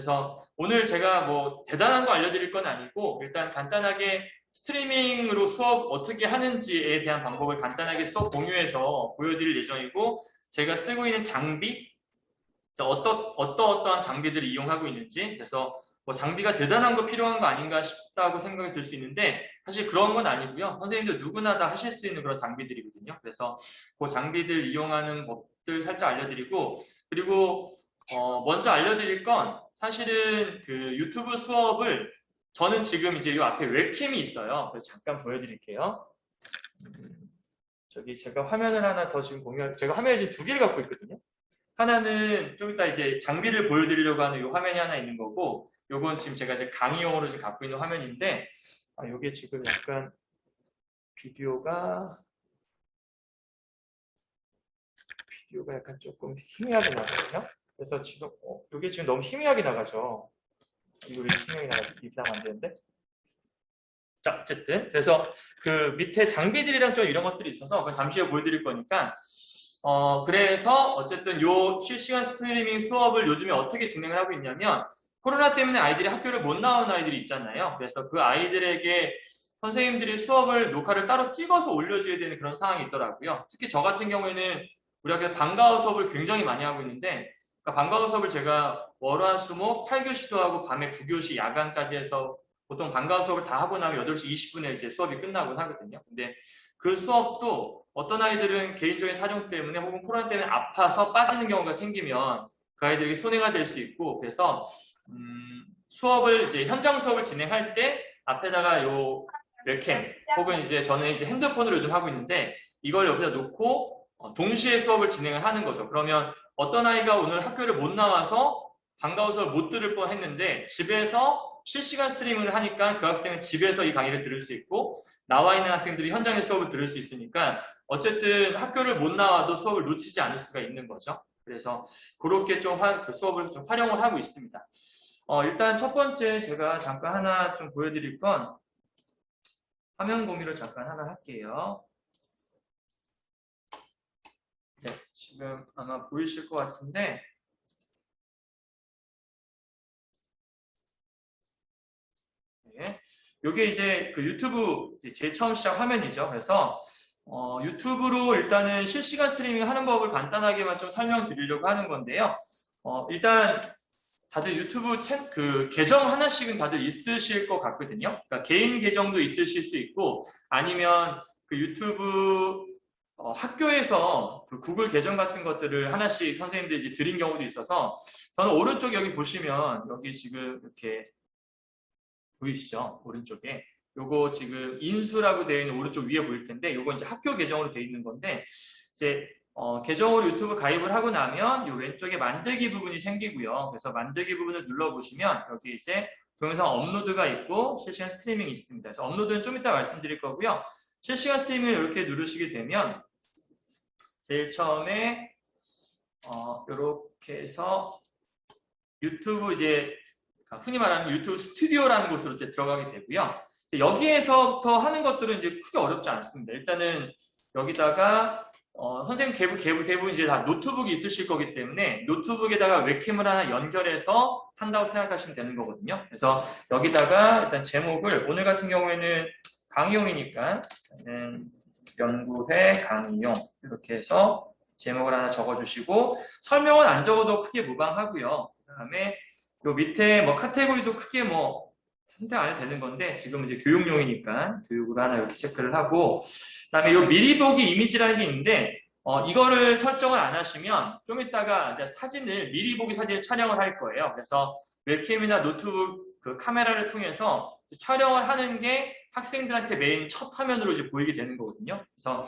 그래서 오늘 제가 뭐 대단한 거 알려드릴 건 아니고 일단 간단하게 스트리밍으로 수업 어떻게 하는지에 대한 방법을 간단하게 수업 공유해서 보여드릴 예정이고 제가 쓰고 있는 장비, 어떠한 장비들을 이용하고 있는지 그래서 뭐 장비가 대단한 거 필요한 거 아닌가 싶다고 생각이 들 수 있는데 사실 그런 건 아니고요. 선생님들 누구나 다 하실 수 있는 그런 장비들이거든요. 그래서 그 장비들 이용하는 법들 살짝 알려드리고 그리고 먼저 알려드릴 건 사실은 그 유튜브 수업을 저는 지금 이제 이 앞에 웹캠이 있어요. 그래서 잠깐 보여드릴게요. 저기 제가 화면을 하나 더 지금 제가 화면에 지금 두 개를 갖고 있거든요. 하나는 좀 이따 이제 장비를 보여드리려고 하는 이 화면이 하나 있는 거고, 요건 지금 제가 이제 강의용으로 지금 갖고 있는 화면인데, 요게 지금 약간 비디오가 약간 조금 희미하게 나거든요. 그래서 지금 요게 지금 너무 희미하게 나가죠. 이거 왜 희미하게 나가지? 이상 안 되는데. 자, 어쨌든 그래서 그 밑에 장비들이랑 좀 이런 것들이 있어서 그건 잠시 후에 보여드릴 거니까. 그래서 어쨌든 요 실시간 스트리밍 수업을 요즘에 어떻게 진행을 하고 있냐면 코로나 때문에 아이들이 학교를 못 나오는 아이들이 있잖아요. 그래서 그 아이들에게 선생님들이 수업을 녹화를 따로 찍어서 올려줘야 되는 그런 상황이 있더라고요. 특히 저 같은 경우에는 우리 학교 방과후 수업을 굉장히 많이 하고 있는데 그러니까 방과후 수업을 제가 월화수목 8교시도 하고 밤에 9교시 야간까지 해서 보통 방과후 수업을 다 하고 나면 8시 20분에 이제 수업이 끝나곤 하거든요. 근데 그 수업도 어떤 아이들은 개인적인 사정 때문에 혹은 코로나 때문에 아파서 빠지는 경우가 생기면 그 아이들에게 손해가 될 수 있고 그래서 수업을 이제 현장 수업을 진행할 때 앞에다가 요 웹캠 혹은 이제 저는 이제 핸드폰으로 요즘 하고 있는데 이걸 옆에다 놓고 동시에 수업을 진행을 하는 거죠. 그러면 어떤 아이가 오늘 학교를 못 나와서 방과후 수업을 못 들을 뻔 했는데 집에서 실시간 스트리밍을 하니까 그 학생은 집에서 이 강의를 들을 수 있고 나와 있는 학생들이 현장의 수업을 들을 수 있으니까 어쨌든 학교를 못 나와도 수업을 놓치지 않을 수가 있는 거죠. 그래서 그렇게 좀 그 수업을 좀 활용을 하고 있습니다. 일단 첫 번째 제가 잠깐 하나 좀 보여드릴 건 화면 공유를 잠깐 하나 할게요. 네, 지금 아마 보이실 것 같은데 네, 이게 이제 그 유튜브 제일 처음 시작 화면이죠. 그래서 유튜브로 일단은 실시간 스트리밍 하는 법을 간단하게만 좀 설명드리려고 하는 건데요. 일단 다들 유튜브 그 계정 하나씩은 다들 있으실 것 같거든요. 그러니까 개인 계정도 있으실 수 있고 아니면 그 유튜브 학교에서 그 구글 계정 같은 것들을 하나씩 선생님들이 이제 드린 경우도 있어서 저는 오른쪽 여기 보시면 여기 지금 이렇게 보이시죠? 오른쪽에. 요거 지금 인수라고 되어 있는 오른쪽 위에 보일 텐데 요거 이제 학교 계정으로 되어 있는 건데 이제 계정으로 유튜브 가입을 하고 나면 요 왼쪽에 만들기 부분이 생기고요. 그래서 만들기 부분을 눌러보시면 여기 이제 동영상 업로드가 있고 실시간 스트리밍이 있습니다. 그래서 업로드는 좀 이따 말씀드릴 거고요. 실시간 스트리밍을 이렇게 누르시게 되면 제일 처음에 이렇게 해서 유튜브 이제 흔히 말하는 유튜브 스튜디오라는 곳으로 이제 들어가게 되고요. 여기에서부터 하는 것들은 이제 크게 어렵지 않습니다. 일단은 여기다가 선생님 대부분 이제 다 노트북이 있으실 거기 때문에 노트북에다가 웹캠을 하나 연결해서 한다고 생각하시면 되는 거거든요. 그래서 여기다가 일단 제목을 오늘 같은 경우에는 강의용이니까 연구회 강의용 이렇게 해서 제목을 하나 적어주시고 설명은 안 적어도 크게 무방하고요. 그 다음에 요 밑에 뭐 카테고리도 크게 뭐 선택 안 해도 되는 건데 지금 이제 교육용이니까 교육으로 하나 이렇게 체크를 하고 그다음에 요 미리 보기 이미지라는 게 있는데 이거를 설정을 안 하시면 좀 이따가 이제 사진을 미리 보기 사진을 촬영을 할 거예요. 그래서 웹캠이나 노트북 그 카메라를 통해서 촬영을 하는 게 학생들한테 메인 첫 화면으로 이제 보이게 되는 거거든요. 그래서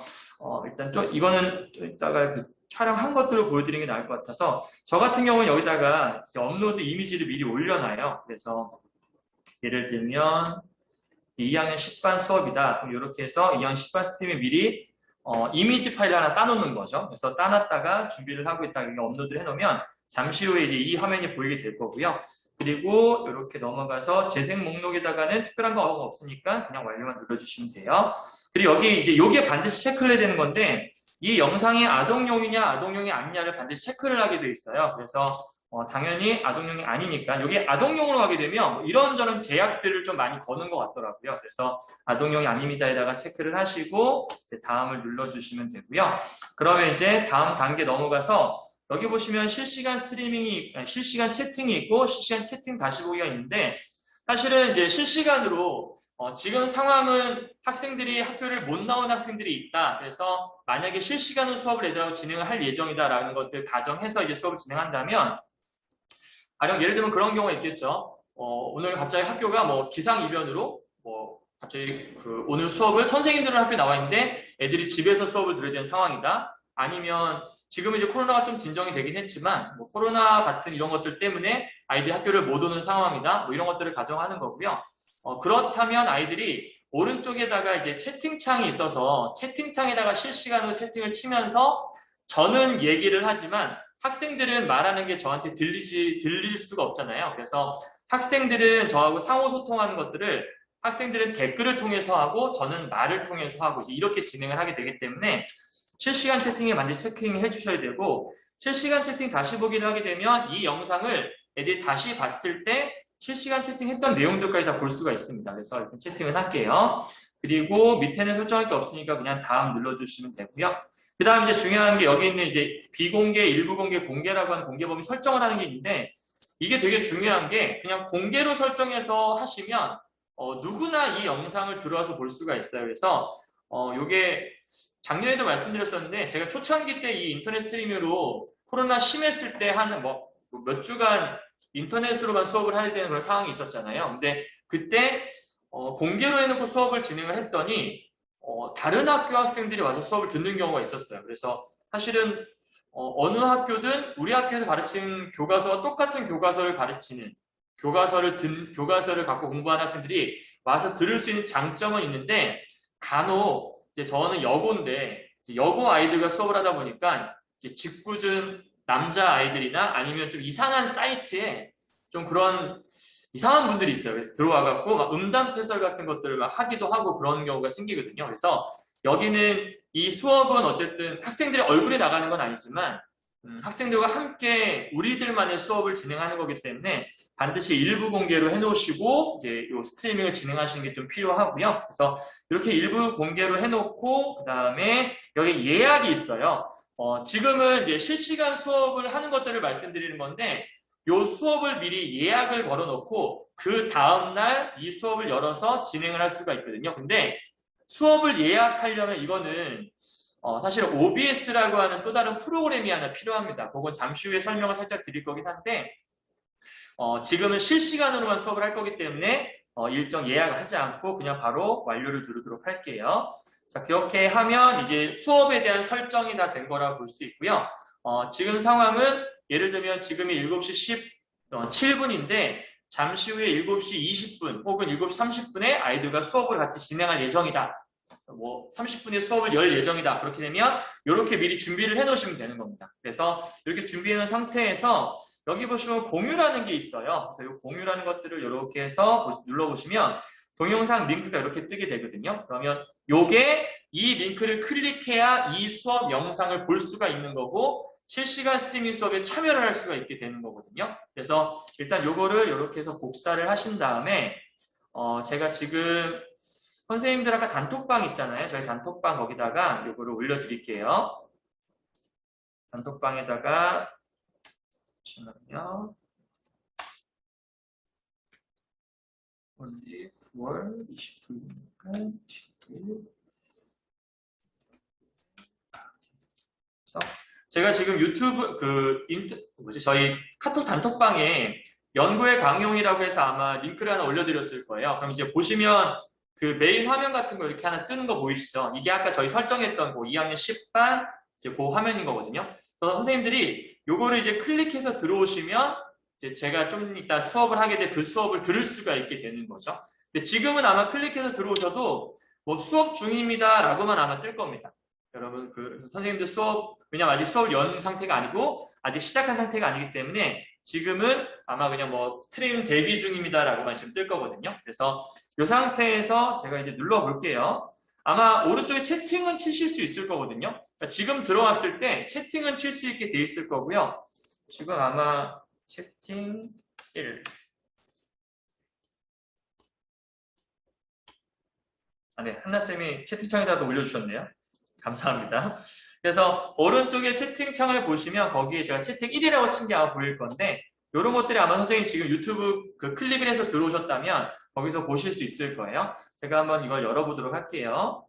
일단 이거는 좀 이따가 그 촬영한 것들을 보여드리는 게 나을 것 같아서 저 같은 경우는 여기다가 이제 업로드 이미지를 미리 올려놔요. 그래서 예를 들면 2학년 10반 수업이다. 그럼 이렇게 해서 2학년 10반 스트리밍 미리 이미지 파일을 하나 따놓는 거죠. 그래서 따놨다가 준비를 하고 있다가 업로드를 해놓으면 잠시 후에 이제 이 화면이 보이게 될 거고요. 그리고 이렇게 넘어가서 재생 목록에다가는 특별한 거 없으니까 그냥 완료만 눌러주시면 돼요. 그리고 여기 이제 요게 반드시 체크를 해야 되는 건데 이 영상이 아동용이냐 아동용이 아니냐를 반드시 체크를 하게 돼 있어요. 그래서 당연히 아동용이 아니니까 이게 아동용으로 가게 되면 이런저런 제약들을 좀 많이 거는 것 같더라고요. 그래서 아동용이 아닙니다에다가 체크를 하시고 이제 다음을 눌러주시면 되고요. 그러면 이제 다음 단계 넘어가서 여기 보시면 실시간 실시간 채팅이 있고 실시간 채팅 다시 보기가 있는데 사실은 이제 실시간으로 지금 상황은 학생들이 학교를 못 나온 학생들이 있다. 그래서 만약에 실시간으로 수업을 애들하고 진행을 할 예정이다라는 것들 가정해서 이제 수업을 진행한다면 가령 예를 들면 그런 경우가 있겠죠. 오늘 갑자기 학교가 뭐 기상이변으로 갑자기 오늘 수업을 선생님들은 학교에 나와 있는데 애들이 집에서 수업을 들어야 되는 상황이다. 아니면 지금 이제 코로나가 좀 진정이 되긴 했지만 코로나 같은 이런 것들 때문에 아이들이 학교를 못 오는 상황이다. 이런 것들을 가정하는 거고요. 그렇다면 아이들이 오른쪽에다가 이제 채팅창이 있어서 채팅창에다가 실시간으로 채팅을 치면서 저는 얘기를 하지만 학생들은 말하는 게 저한테 들릴 수가 없잖아요. 그래서 학생들은 저하고 상호소통하는 것들을 학생들은 댓글을 통해서 하고 저는 말을 통해서 하고 이렇게 진행을 하게 되기 때문에 실시간 채팅에 반드시 체킹해 주셔야 되고 실시간 채팅 다시 보기를 하게 되면 이 영상을 애들이 다시 봤을 때 실시간 채팅했던 내용들까지 다 볼 수가 있습니다. 그래서 일단 채팅을 할게요. 그리고 밑에는 설정할 게 없으니까 그냥 다음 눌러주시면 되고요. 그 다음 이제 중요한 게 여기 있는 이제 비공개, 일부 공개, 공개라고 하는 공개 범위 설정을 하는 게 있는데 이게 되게 중요한 게 그냥 공개로 설정해서 하시면 누구나 이 영상을 들어와서 볼 수가 있어요. 그래서 요게 작년에도 말씀드렸었는데 제가 초창기 때 이 인터넷 스트리밍으로 코로나 심했을 때 한 몇 주간 인터넷으로만 수업을 해야 되는 그런 상황이 있었잖아요. 근데 그때 공개로 해놓고 수업을 진행을 했더니 다른 학교 학생들이 와서 수업을 듣는 경우가 있었어요. 그래서 사실은 어느 학교든 우리 학교에서 가르치는 교과서와 똑같은 교과서를 가르치는 교과서를 갖고 공부하는 학생들이 와서 들을 수 있는 장점은 있는데 간혹 이제 저는 여고인데 여고 아이들과 수업을 하다 보니까 이제 짓궂은 남자 아이들이나 아니면 좀 이상한 사이트에 좀 그런 이상한 분들이 있어요. 그래서 들어와갖고 막 음담 패설 같은 것들을 막 하기도 하고 그런 경우가 생기거든요. 그래서 여기는 이 수업은 어쨌든 학생들의 얼굴이 나가는 건 아니지만 학생들과 함께 우리들만의 수업을 진행하는 거기 때문에 반드시 일부 공개로 해놓으시고 이제 이 스트리밍을 진행하시는 게 좀 필요하고요. 그래서 이렇게 일부 공개로 해놓고 그 다음에 여기 예약이 있어요. 지금은 이제 실시간 수업을 하는 것들을 말씀드리는 건데 이 수업을 미리 예약을 걸어놓고 그 다음날 이 수업을 열어서 진행을 할 수가 있거든요. 근데 수업을 예약하려면 이거는 사실 OBS라고 하는 또 다른 프로그램이 하나 필요합니다. 그건 잠시 후에 설명을 살짝 드릴 거긴 한데 지금은 실시간으로만 수업을 할 거기 때문에 일정 예약을 하지 않고 그냥 바로 완료를 누르도록 할게요. 자, 그렇게 하면 이제 수업에 대한 설정이 다 된 거라고 볼 수 있고요. 지금 상황은 예를 들면 지금이 7시 17분인데 잠시 후에 7시 20분 혹은 7시 30분에 아이들과 수업을 같이 진행할 예정이다. 30분의 수업을 열 예정이다. 그렇게 되면 이렇게 미리 준비를 해 놓으시면 되는 겁니다. 그래서 이렇게 준비해 놓은 상태에서 여기 보시면 공유라는 게 있어요. 그래서 이 공유라는 것들을 이렇게 해서 눌러보시면 동영상 링크가 이렇게 뜨게 되거든요. 그러면 이 링크를 클릭해야 이 수업 영상을 볼 수가 있는 거고 실시간 스트리밍 수업에 참여를 할 수가 있게 되는 거거든요. 그래서 일단 요거를 이렇게 해서 복사를 하신 다음에 제가 지금 선생님들 아까 단톡방 있잖아요. 저희 단톡방 거기다가 요거를 올려드릴게요. 단톡방에다가 잠시만요. 오늘 9월 29일이니까 29일. 제가 지금 유튜브 저희 카톡 단톡방에 연구의 강용이라고 해서 아마 링크를 하나 올려드렸을 거예요. 그럼 이제 보시면 그 메인 화면 같은 거 이렇게 하나 뜨는 거 보이시죠? 이게 아까 저희 설정했던 2학년 10반 이제 그 화면인 거거든요. 그래서 선생님들이 요거를 이제 클릭해서 들어오시면 이제 제가 좀 이따 수업을 하게 될 그 수업을 들을 수가 있게 되는 거죠. 근데 지금은 아마 클릭해서 들어오셔도 수업 중입니다 라고만 아마 뜰 겁니다. 여러분 선생님들 왜냐면 아직 수업을 연 상태가 아니고 아직 시작한 상태가 아니기 때문에 지금은 아마 그냥 스트림 대기 중입니다 라고만 지금 뜰 거거든요. 그래서 이 상태에서 제가 이제 눌러볼게요. 아마 오른쪽에 채팅은 치실 수 있을 거거든요. 그러니까 지금 들어왔을 때 채팅은 칠 수 있게 돼 있을 거고요. 지금 아마 채팅 1. 네, 한나쌤이 채팅창에다가 올려주셨네요. 감사합니다. 그래서 오른쪽에 채팅창을 보시면 거기에 제가 채팅 1이라고 친 게 아마 보일 건데 이런 것들이 아마 선생님 지금 유튜브 그 클릭을 해서 들어오셨다면 거기서 보실 수 있을 거예요. 제가 한번 이걸 열어보도록 할게요.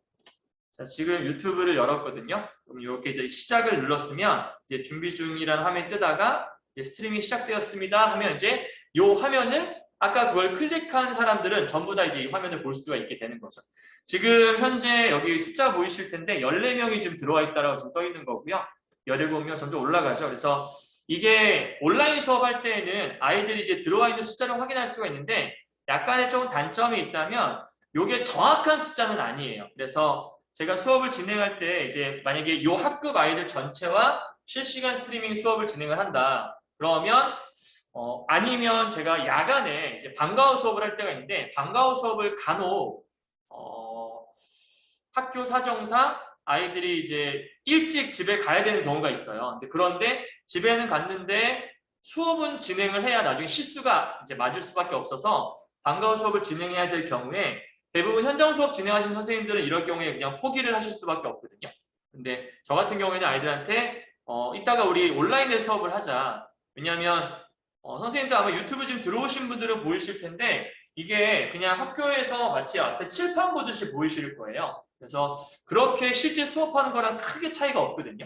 자, 지금 유튜브를 열었거든요. 그럼 이렇게 이제 시작을 눌렀으면 이제 준비 중이라는 화면이 뜨다가 이제 스트리밍이 시작되었습니다 하면 이제 이 화면을 아까 그걸 클릭한 사람들은 전부 다 이제 이 화면을 볼 수가 있게 되는 거죠. 지금 현재 여기 숫자 보이실 텐데 14명이 지금 들어와 있다라고 지금 떠 있는 거고요. 17명 점점 올라가죠. 그래서 이게 온라인 수업할 때에는 아이들이 이제 들어와 있는 숫자를 확인할 수가 있는데 약간의 좀 단점이 있다면 이게 정확한 숫자는 아니에요. 그래서 제가 수업을 진행할 때 이제 만약에 이 학급 아이들 전체와 실시간 스트리밍 수업을 진행을 한다. 그러면 아니면 제가 야간에 이제 방과후 수업을 할 때가 있는데 방과후 수업을 간혹 학교 사정상 아이들이 이제 일찍 집에 가야 되는 경우가 있어요. 그런데 집에는 갔는데 수업은 진행을 해야 나중에 실수가 이제 맞을 수밖에 없어서 방과후 수업을 진행해야 될 경우에 대부분 현장 수업 진행하시는 선생님들은 이럴 경우에 그냥 포기를 하실 수밖에 없거든요. 근데 저 같은 경우에는 아이들한테 이따가 우리 온라인에 수업을 하자. 왜냐하면 선생님들 아마 유튜브 지금 들어오신 분들은 보이실 텐데 이게 그냥 학교에서 마치 앞에 칠판 보듯이 보이실 거예요. 그래서 그렇게 실제 수업하는 거랑 크게 차이가 없거든요.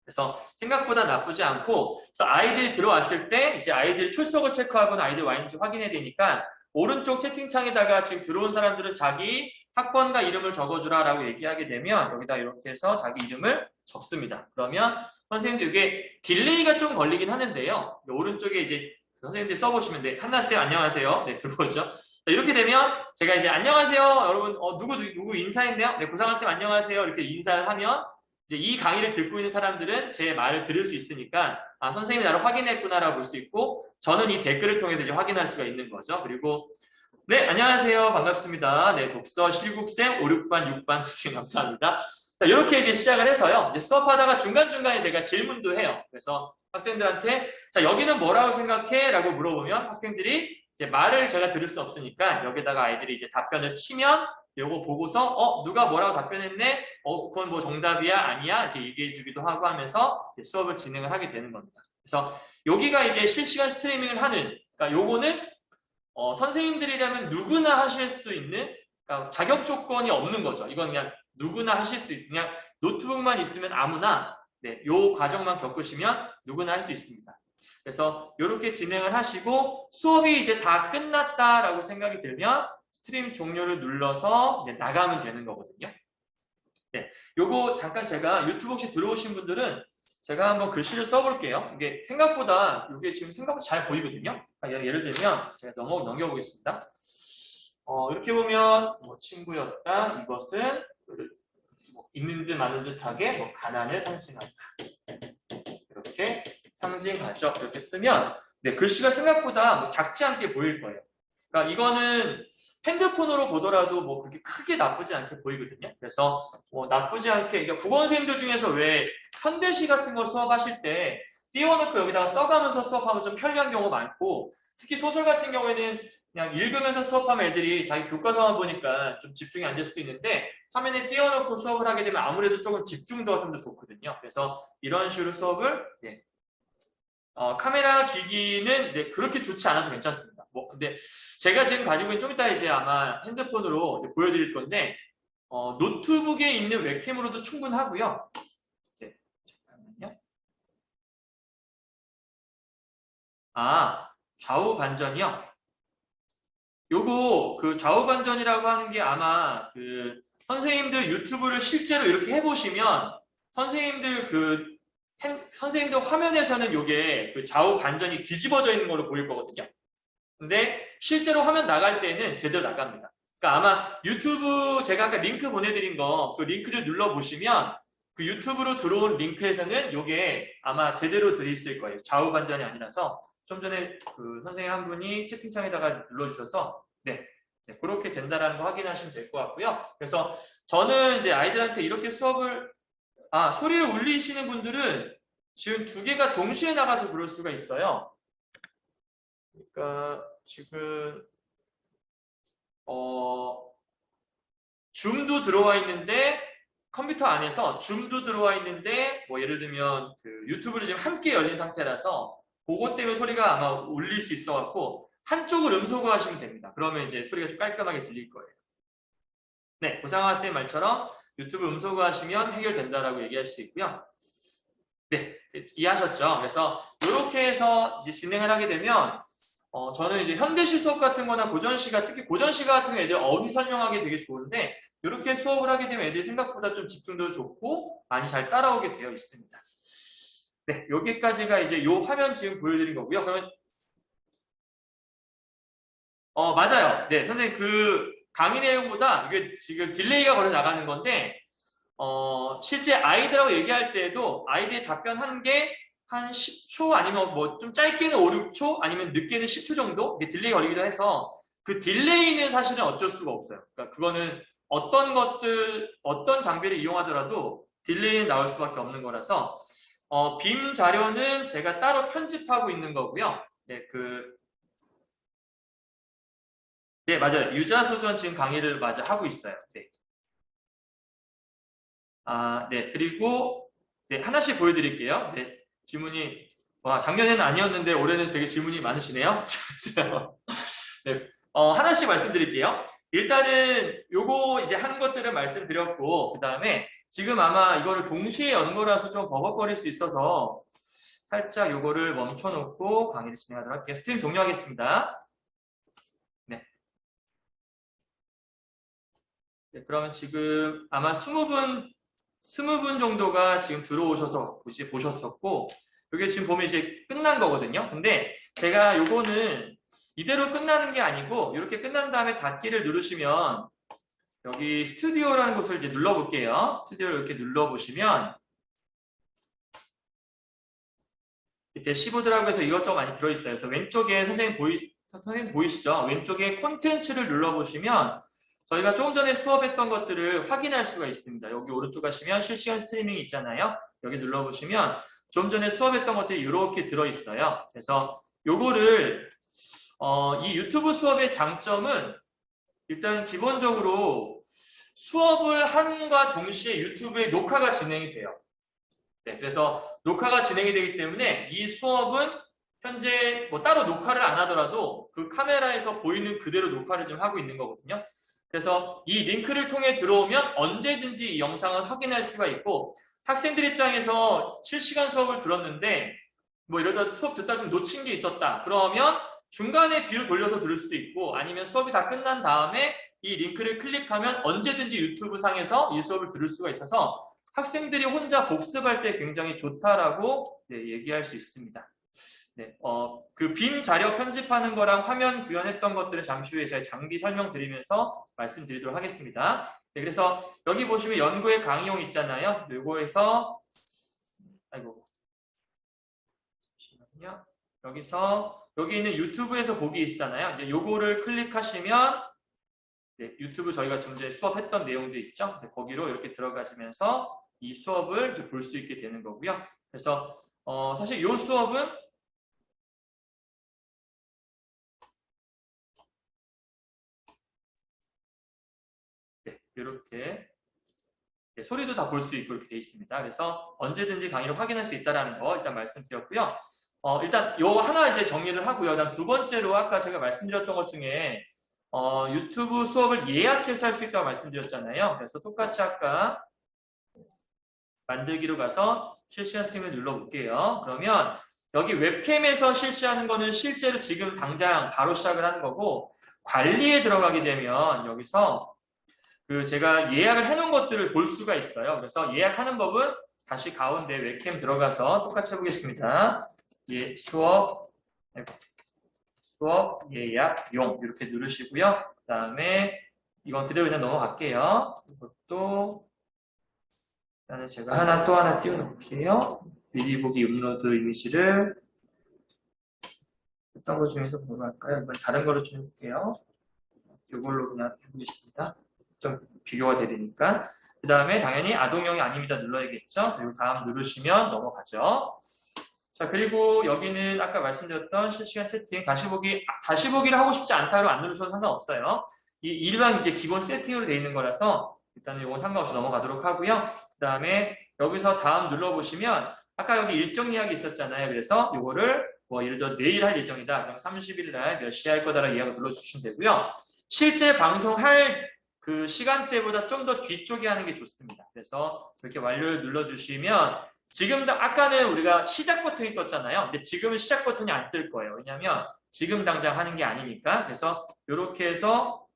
그래서 생각보다 나쁘지 않고 그래서 아이들이 들어왔을 때 이제 아이들 출석을 체크하거나 아이들 와 있는지 확인해야 되니까 오른쪽 채팅창에다가 지금 들어온 사람들은 자기 학번과 이름을 적어주라 라고 얘기하게 되면 여기다 이렇게 해서 자기 이름을 적습니다. 그러면 선생님들 이게 딜레이가 좀 걸리긴 하는데요. 오른쪽에 이제 선생님들 써보시면 돼. 한나쌤 안녕하세요. 네, 들어오죠. 이렇게 되면 제가 이제 안녕하세요. 여러분 누구 인사인데요. 네, 고상환쌤 안녕하세요. 이렇게 인사를 하면 이제 이 강의를 듣고 있는 사람들은 제 말을 들을 수 있으니까 아, 선생님이 나를 확인했구나라고 볼 수 있고 저는 이 댓글을 통해서 이제 확인할 수가 있는 거죠. 그리고 네, 안녕하세요. 반갑습니다. 네, 독서 실국생 5, 6반, 6반 선생님 감사합니다. 자, 이렇게 이제 시작을 해서요. 이제 수업하다가 중간중간에 제가 질문도 해요. 그래서 학생들한테 자, 여기는 뭐라고 생각해? 라고 물어보면 학생들이 이제 말을 제가 들을 수 없으니까 여기다가 아이들이 이제 답변을 치면 요거 보고서 누가 뭐라고 답변했네? 그건 뭐 정답이야? 아니야? 이렇게 얘기해 주기도 하고 하면서 이제 수업을 진행을 하게 되는 겁니다. 그래서 여기가 이제 실시간 스트리밍을 하는 그러니까 요거는 선생님들이라면 누구나 하실 수 있는 그러니까 자격 조건이 없는 거죠. 이건 그냥 누구나 하실 수 있는 그냥 노트북만 있으면 아무나 네, 요 과정만 겪으시면 누구나 할 수 있습니다. 그래서 이렇게 진행을 하시고 수업이 이제 다 끝났다라고 생각이 들면 스트림 종료를 눌러서 이제 나가면 되는 거거든요. 네, 요거 잠깐 제가 유튜브 혹시 들어오신 분들은 제가 한번 글씨를 써볼게요. 이게 생각보다 이게 지금 생각보다 잘 보이거든요. 예를 들면 제가 넘겨보겠습니다. 이렇게 보면 뭐 친구였다. 이것은 뭐 있는 듯 많은 듯하게 뭐 가난을 상징한다. 이렇게 상징하죠. 이렇게 쓰면 네, 글씨가 생각보다 뭐 작지 않게 보일 거예요. 그러니까 이거는 핸드폰으로 보더라도 뭐 그렇게 크게 나쁘지 않게 보이거든요. 그래서 뭐 나쁘지 않게 그러니까 국어선생님들 중에서 왜 현대시 같은 거 수업하실 때 띄워놓고 여기다가 써가면서 수업하면 좀 편리한 경우가 많고 특히 소설 같은 경우에는 그냥 읽으면서 수업하면 애들이 자기 교과서만 보니까 좀 집중이 안 될 수도 있는데 화면에 띄워놓고 수업을 하게 되면 아무래도 조금 집중도가 좀 더 좋거든요. 그래서 이런 식으로 수업을 네. 카메라 기기는 네, 그렇게 좋지 않아도 괜찮습니다. 근데 제가 지금 가지고 있는 좀 이따 이제 아마 핸드폰으로 이제 보여드릴 건데 노트북에 있는 웹캠으로도 충분하고요. 네, 잠깐만요. 좌우 반전이요. 요거 그 좌우 반전이라고 하는 게 아마 그 선생님들 유튜브를 실제로 이렇게 해보시면 선생님들 화면에서는 요게 그 좌우 반전이 뒤집어져 있는 걸로 보일 거거든요. 근데 실제로 화면 나갈 때는 제대로 나갑니다. 그러니까 아마 유튜브 제가 아까 링크 보내드린 거 그 링크를 눌러보시면 그 유튜브로 들어온 링크에서는 요게 아마 제대로 돼 있을 거예요. 좌우 반전이 아니라서 좀 전에 그 선생님 한 분이 채팅창에다가 눌러주셔서 네, 그렇게 된다라는 거 확인하시면 될 것 같고요. 그래서 저는 이제 아이들한테 이렇게 수업을 소리를 울리시는 분들은 지금 두 개가 동시에 나가서 그럴 수가 있어요. 그러니까 지금 줌도 들어와 있는데 컴퓨터 안에서 줌도 들어와 있는데 뭐 예를 들면 그 유튜브를 지금 함께 열린 상태라서 그것 때문에 소리가 아마 울릴 수 있어 갖고 한쪽을 음소거 하시면 됩니다. 그러면 이제 소리가 좀 깔끔하게 들릴 거예요. 네, 고상화 쌤 말처럼 유튜브 음소거 하시면 해결된다라고 얘기할 수 있고요. 네, 이해하셨죠? 그래서 이렇게 해서 이제 진행을 하게 되면 저는 이제 현대시 수업 같은 거나 고전시가, 특히 고전시가 같은 거 애들 어휘 설명하기 되게 좋은데 이렇게 수업을 하게 되면 애들이 생각보다 좀 집중도 좋고 많이 잘 따라오게 되어 있습니다. 네, 여기까지가 이제 이 화면 지금 보여드린 거고요. 그러면 맞아요. 네, 선생님 그 강의 내용보다 이게 지금 딜레이가 걸려 나가는 건데 실제 아이들하고 얘기할 때에도 아이들이 답변한 게 한 10초 아니면 뭐 좀 짧게는 5, 6초 아니면 늦게는 10초 정도 딜레이 걸리기도 해서 그 딜레이는 사실은 어쩔 수가 없어요. 그러니까 그거는 어떤 장비를 이용하더라도 딜레이는 나올 수밖에 없는 거라서 빔 자료는 제가 따로 편집하고 있는 거고요. 네, 맞아요. 유자소전 지금 강의를 마저 하고 있어요. 네. 네. 그리고 네, 하나씩 보여드릴게요. 네, 지문이 작년에는 아니었는데 올해는 되게 지문이 많으시네요. 네, 하나씩 말씀드릴게요. 일단은 요거 이제 한 것들을 말씀드렸고 그 다음에 지금 아마 이거를 동시에 연 거라서 좀 버벅거릴 수 있어서 살짝 요거를 멈춰놓고 강의를 진행하도록 할게요. 스트림 종료하겠습니다. 네. 네, 그러면 지금 아마 20분 정도가 지금 들어오셔서 보셨었고 이게 지금 보면 이제 끝난 거거든요. 근데 제가 요거는 이대로 끝나는 게 아니고 이렇게 끝난 다음에 닫기를 누르시면 여기 스튜디오라는 곳을 이제 눌러볼게요. 스튜디오를 이렇게 눌러보시면 대시보드라고 해서 이것저것 많이 들어있어요. 그래서 왼쪽에 선생님 보이시죠? 왼쪽에 콘텐츠를 눌러보시면 저희가 조금 전에 수업했던 것들을 확인할 수가 있습니다. 여기 오른쪽 가시면 실시간 스트리밍이 있잖아요. 여기 눌러보시면 좀 전에 수업했던 것들이 이렇게 들어있어요. 그래서 요거를 이 유튜브 수업의 장점은 일단 기본적으로 수업을 함과 동시에 유튜브에 녹화가 진행이 돼요. 네, 그래서 녹화가 진행이 되기 때문에 이 수업은 현재 뭐 따로 녹화를 안 하더라도 그 카메라에서 보이는 그대로 녹화를 좀 하고 있는 거거든요. 그래서 이 링크를 통해 들어오면 언제든지 이 영상을 확인할 수가 있고 학생들 입장에서 실시간 수업을 들었는데 뭐 이러다 수업 듣다 좀 놓친 게 있었다. 그러면 중간에 뒤로 돌려서 들을 수도 있고 아니면 수업이 다 끝난 다음에 이 링크를 클릭하면 언제든지 유튜브 상에서 이 수업을 들을 수가 있어서 학생들이 혼자 복습할 때 굉장히 좋다라고 얘기할 수 있습니다. 네, 그 빔 자료 편집하는 거랑 화면 구현했던 것들은 잠시 후에 제가 장비 설명드리면서 말씀드리도록 하겠습니다. 네, 그래서 여기 보시면 연구의 강의용 있잖아요. 요거에서 잠시만요. 여기서 여기 있는 유튜브에서 보기 있잖아요. 이제 요거를 클릭하시면 네, 유튜브 저희가 좀 전에 수업했던 내용도 있죠. 네, 거기로 이렇게 들어가시면서 이 수업을 볼 수 있게 되는 거고요. 그래서 사실 이 수업은 네, 이렇게 네, 소리도 다 볼 수 있고 이렇게 되어 있습니다. 그래서 언제든지 강의를 확인할 수 있다는 거 일단 말씀드렸고요. 일단 요 하나 이제 정리를 하고요. 그다음 두 번째로 아까 제가 말씀드렸던 것 중에 유튜브 수업을 예약해서 할 수 있다고 말씀드렸잖아요. 그래서 똑같이 아까 만들기로 가서 실시간 스트리밍을 눌러볼게요. 그러면 여기 웹캠에서 실시하는 거는 실제로 지금 당장 바로 시작을 하는 거고 관리에 들어가게 되면 여기서 그 제가 예약을 해놓은 것들을 볼 수가 있어요. 그래서 예약하는 법은 다시 가운데 웹캠 들어가서 똑같이 해보겠습니다. 수업 예약용 이렇게 누르시고요. 그 다음에 이건 그대로 그냥 넘어갈게요. 이것도 일단은 제가 또 하나 띄워놓을게요. 미리 보기 업로드 이미지를 어떤 것 중에서 뭐로 할까요? 이번 다른 거로 좀 해볼게요. 이걸로 그냥 해보겠습니다. 좀 비교가 되니까. 그 다음에 당연히 아동용이 아닙니다 눌러야겠죠. 그리고 다음 누르시면 넘어가죠. 자, 그리고 여기는 아까 말씀드렸던 실시간 채팅, 다시 보기를 하고 싶지 않다로 안 누르셔도 상관없어요. 이 일반 이제 기본 세팅으로 되어 있는 거라서 일단은 이건 상관없이 넘어가도록 하고요. 그 다음에 여기서 다음 눌러보시면 아까 여기 일정 예약이 있었잖아요. 그래서 이거를 뭐 예를 들어 내일 할 예정이다. 그럼 30일 날 몇 시에 할 거다라고 예약을 눌러주시면 되고요. 실제 방송할 그 시간대보다 좀 더 뒤쪽에 하는 게 좋습니다. 그래서 이렇게 완료를 눌러주시면 지금 아까는 우리가 시작 버튼이 떴잖아요. 근데 지금은 시작 버튼이 안 뜰 거예요. 왜냐하면 지금 당장 하는 게 아니니까. 그래서 이렇게 해서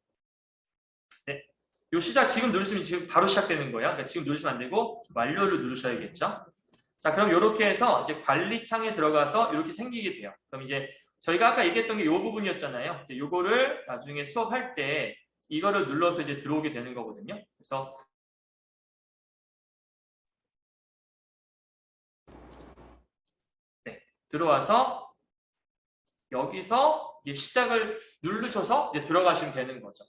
네, 요 시작 지금 누르시면 지금 바로 시작되는 거예요. 그러니까 지금 누르시면 안 되고 완료를 누르셔야겠죠. 자, 그럼 이렇게 해서 이제 관리창에 들어가서 이렇게 생기게 돼요. 그럼 이제 저희가 아까 얘기했던 게 이 부분이었잖아요. 이제 요거를 나중에 수업할 때 이거를 눌러서 이제 들어오게 되는 거거든요. 그래서 네, 들어와서 여기서 이제 시작을 누르셔서 이제 들어가시면 되는 거죠.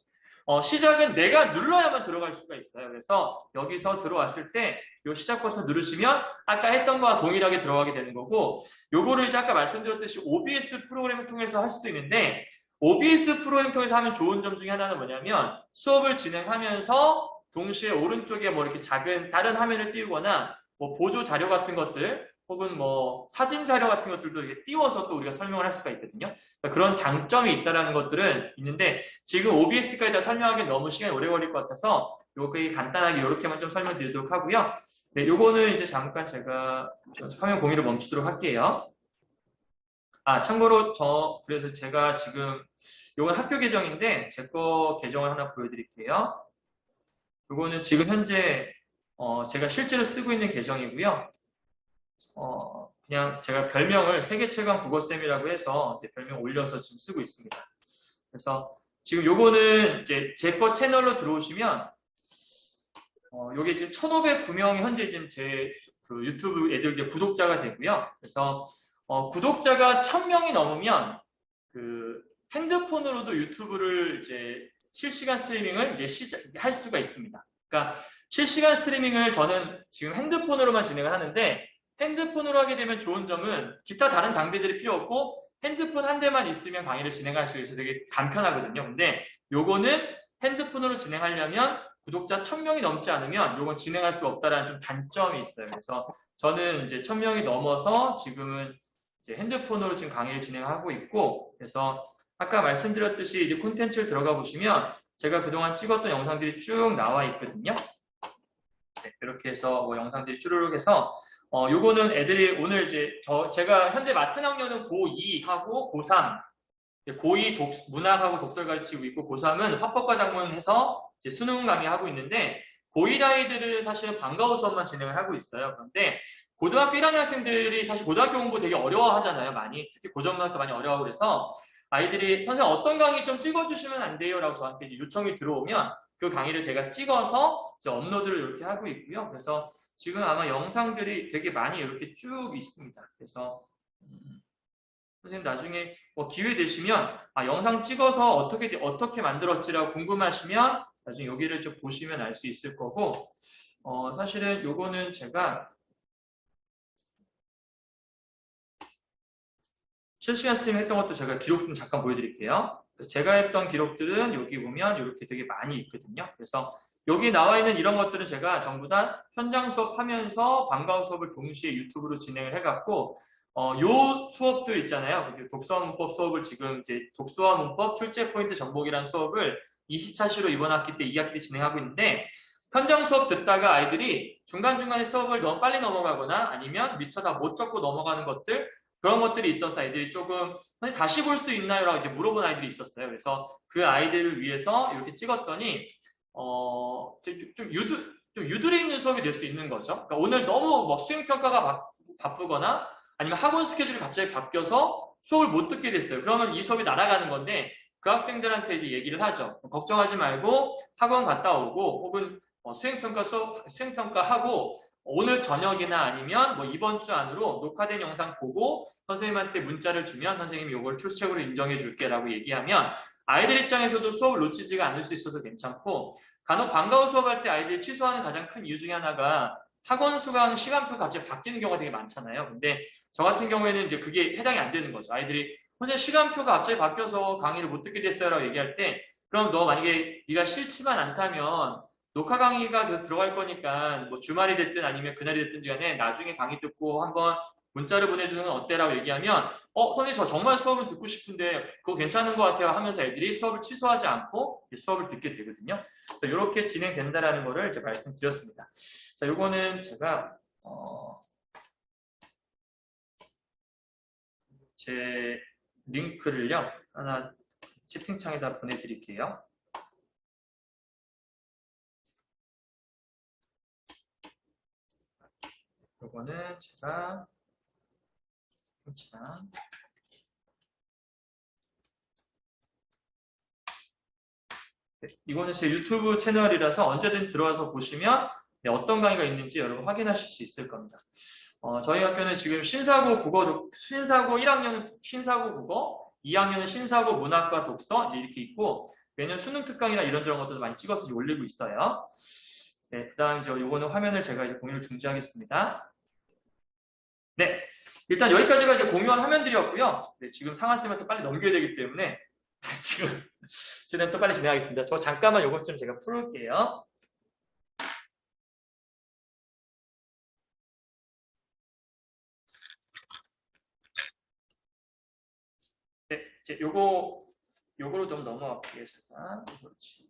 시작은 내가 눌러야만 들어갈 수가 있어요. 그래서 여기서 들어왔을 때 이 시작 버튼 누르시면 아까 했던 거와 동일하게 들어가게 되는 거고, 요거를 이제 아까 말씀드렸듯이 OBS 프로그램을 통해서 할 수도 있는데, OBS 프로그램 통해서 하면 좋은 점 중에 하나는 뭐냐면 수업을 진행하면서 동시에 오른쪽에 뭐 이렇게 작은 다른 화면을 띄우거나 뭐 보조 자료 같은 것들 혹은 뭐 사진 자료 같은 것들도 이렇게 띄워서 또 우리가 설명을 할 수가 있거든요. 그러니까 그런 장점이 있다라는 것들은 있는데 지금 OBS까지 다 설명하기엔 너무 시간이 오래 걸릴 것 같아서 요거 간단하게 이렇게만 좀 설명드리도록 하고요. 네, 요거는 이제 잠깐 제가 화면 공유를 멈추도록 할게요. 아, 참고로 그래서 제가 지금 요건 학교 계정인데 제 거 계정을 하나 보여드릴게요. 요거는 지금 현재 제가 실제로 쓰고 있는 계정이고요. 그냥 제가 별명을 세계 최강 국어쌤이라고 해서 별명 올려서 지금 쓰고 있습니다. 그래서 지금 요거는 이제 제 거 채널로 들어오시면 요게 지금 1,509명이 현재 지금 제 그 유튜브 애들 이제 구독자가 되고요. 그래서 구독자가 1,000명이 넘으면 그 핸드폰으로도 유튜브를 이제 실시간 스트리밍을 이제 할 수가 있습니다. 그러니까 실시간 스트리밍을 저는 지금 핸드폰으로만 진행을 하는데 핸드폰으로 하게 되면 좋은 점은 기타 다른 장비들이 필요 없고 핸드폰 한 대만 있으면 강의를 진행할 수 있어서 되게 간편하거든요. 근데 요거는 핸드폰으로 진행하려면 구독자 1,000명이 넘지 않으면 요건 진행할 수가 없다라는 좀 단점이 있어요. 그래서 저는 이제 1,000명이 넘어서 지금은 이제 핸드폰으로 지금 강의를 진행하고 있고, 그래서 아까 말씀드렸듯이 이제 콘텐츠를 들어가 보시면 제가 그동안 찍었던 영상들이 쭉 나와 있거든요. 네, 이렇게 해서 뭐 영상들이 쭈르륵 해서 요거는 애들이 오늘 이제 제가 현재 맡은 학년은 고2하고 고3, 고2 문학하고 독서를 가르치고 있고 고3은 화법과 작문 해서 이제 수능 강의하고 있는데 고1 아이들은 사실은 방과후 수업만 진행을 하고 있어요. 그런데 고등학교 1학년 학생들이 사실 고등학교 공부 되게 어려워하잖아요. 많이. 특히 고전문학도 많이 어려워하고 그래서 아이들이 선생님 어떤 강의 좀 찍어주시면 안 돼요? 라고 저한테 이제 요청이 들어오면 그 강의를 제가 찍어서 이제 업로드를 이렇게 하고 있고요. 그래서 지금 아마 영상들이 되게 많이 이렇게 쭉 있습니다. 그래서 선생님 나중에 뭐 기회 되시면 영상 찍어서 어떻게 만들었지라고 궁금하시면 나중에 여기를 좀 보시면 알 수 있을 거고 사실은 요거는 제가 실시간 스트리밍 했던 것도 제가 기록 좀 잠깐 보여드릴게요. 제가 했던 기록들은 여기 보면 이렇게 되게 많이 있거든요. 그래서 여기 나와 있는 이런 것들은 제가 전부 다 현장 수업하면서 방과후 수업을 동시에 유튜브로 진행을 해갖고 요 수업들 있잖아요. 독서와 문법 수업을 지금 이제 독서와 문법 출제 포인트 정복이라는 수업을 20차시로 이번 학기 때 2학기 때 진행하고 있는데 현장 수업 듣다가 아이들이 중간중간에 수업을 너무 빨리 넘어가거나 아니면 미처 다 못 적고 넘어가는 것들 그런 것들이 있어서 아이들이 조금 다시 볼 수 있나요? 라고 이제 물어본 아이들이 있었어요. 그래서 그 아이들을 위해서 이렇게 찍었더니 좀 유두리 있는 수업이 될 수 있는 거죠. 그러니까 오늘 너무 뭐 수행평가가 바쁘거나 아니면 학원 스케줄이 갑자기 바뀌어서 수업을 못 듣게 됐어요. 그러면 이 수업이 날아가는 건데 그 학생들한테 이제 얘기를 하죠. 걱정하지 말고 학원 갔다 오고 혹은 수행평가하고 오늘 저녁이나 아니면 뭐 이번 주 안으로 녹화된 영상 보고 선생님한테 문자를 주면 선생님이 이걸 출첵으로 인정해 줄게 라고 얘기하면 아이들 입장에서도 수업을 놓치지가 않을 수 있어서 괜찮고 간혹 방과후 수업할 때 아이들이 취소하는 가장 큰 이유 중에 하나가 학원 수강 시간표가 갑자기 바뀌는 경우가 되게 많잖아요. 근데 저 같은 경우에는 이제 그게 해당이 안 되는 거죠. 아이들이 선생님 시간표가 갑자기 바뀌어서 강의를 못 듣게 됐어요라고 얘기할 때 그럼 너 만약에 네가 싫지만 않다면 녹화 강의가 들어갈 거니까 뭐 주말이 됐든 아니면 그날이 됐든 간에 나중에 강의 듣고 한번 문자를 보내주는 건 어때라고 얘기하면 선생님 저 정말 수업을 듣고 싶은데 그거 괜찮은 것 같아요 하면서 애들이 수업을 취소하지 않고 수업을 듣게 되거든요. 그래서 이렇게 진행된다라는 거를 이제 말씀드렸습니다. 자, 요거는 제가 제 링크를요 하나 채팅창에다 보내드릴게요. 요거는 제가 채팅창 이거는 제 유튜브 채널이라서 언제든 들어와서 보시면 어떤 강의가 있는지 여러분 확인하실 수 있을 겁니다. 저희 학교는 지금 신사고 1학년은 신사고 국어, 2학년은 신사고 문학과 독서 이제 이렇게 있고 매년 수능 특강이나 이런저런 것들도 많이 찍어서 올리고 있어요. 네, 그다음 이제 요거는 화면을 제가 이제 공유를 중지하겠습니다. 네, 일단 여기까지가 이제 공유한 화면들이었고요. 네, 지금 상하쌤한테 빨리 넘겨야 되기 때문에 지금 저는 또 빨리 진행하겠습니다. 저 잠깐만 요것 좀 제가 풀을게요. 네, 이제 요거로 좀 넘어갈게요. 제가. 그렇지.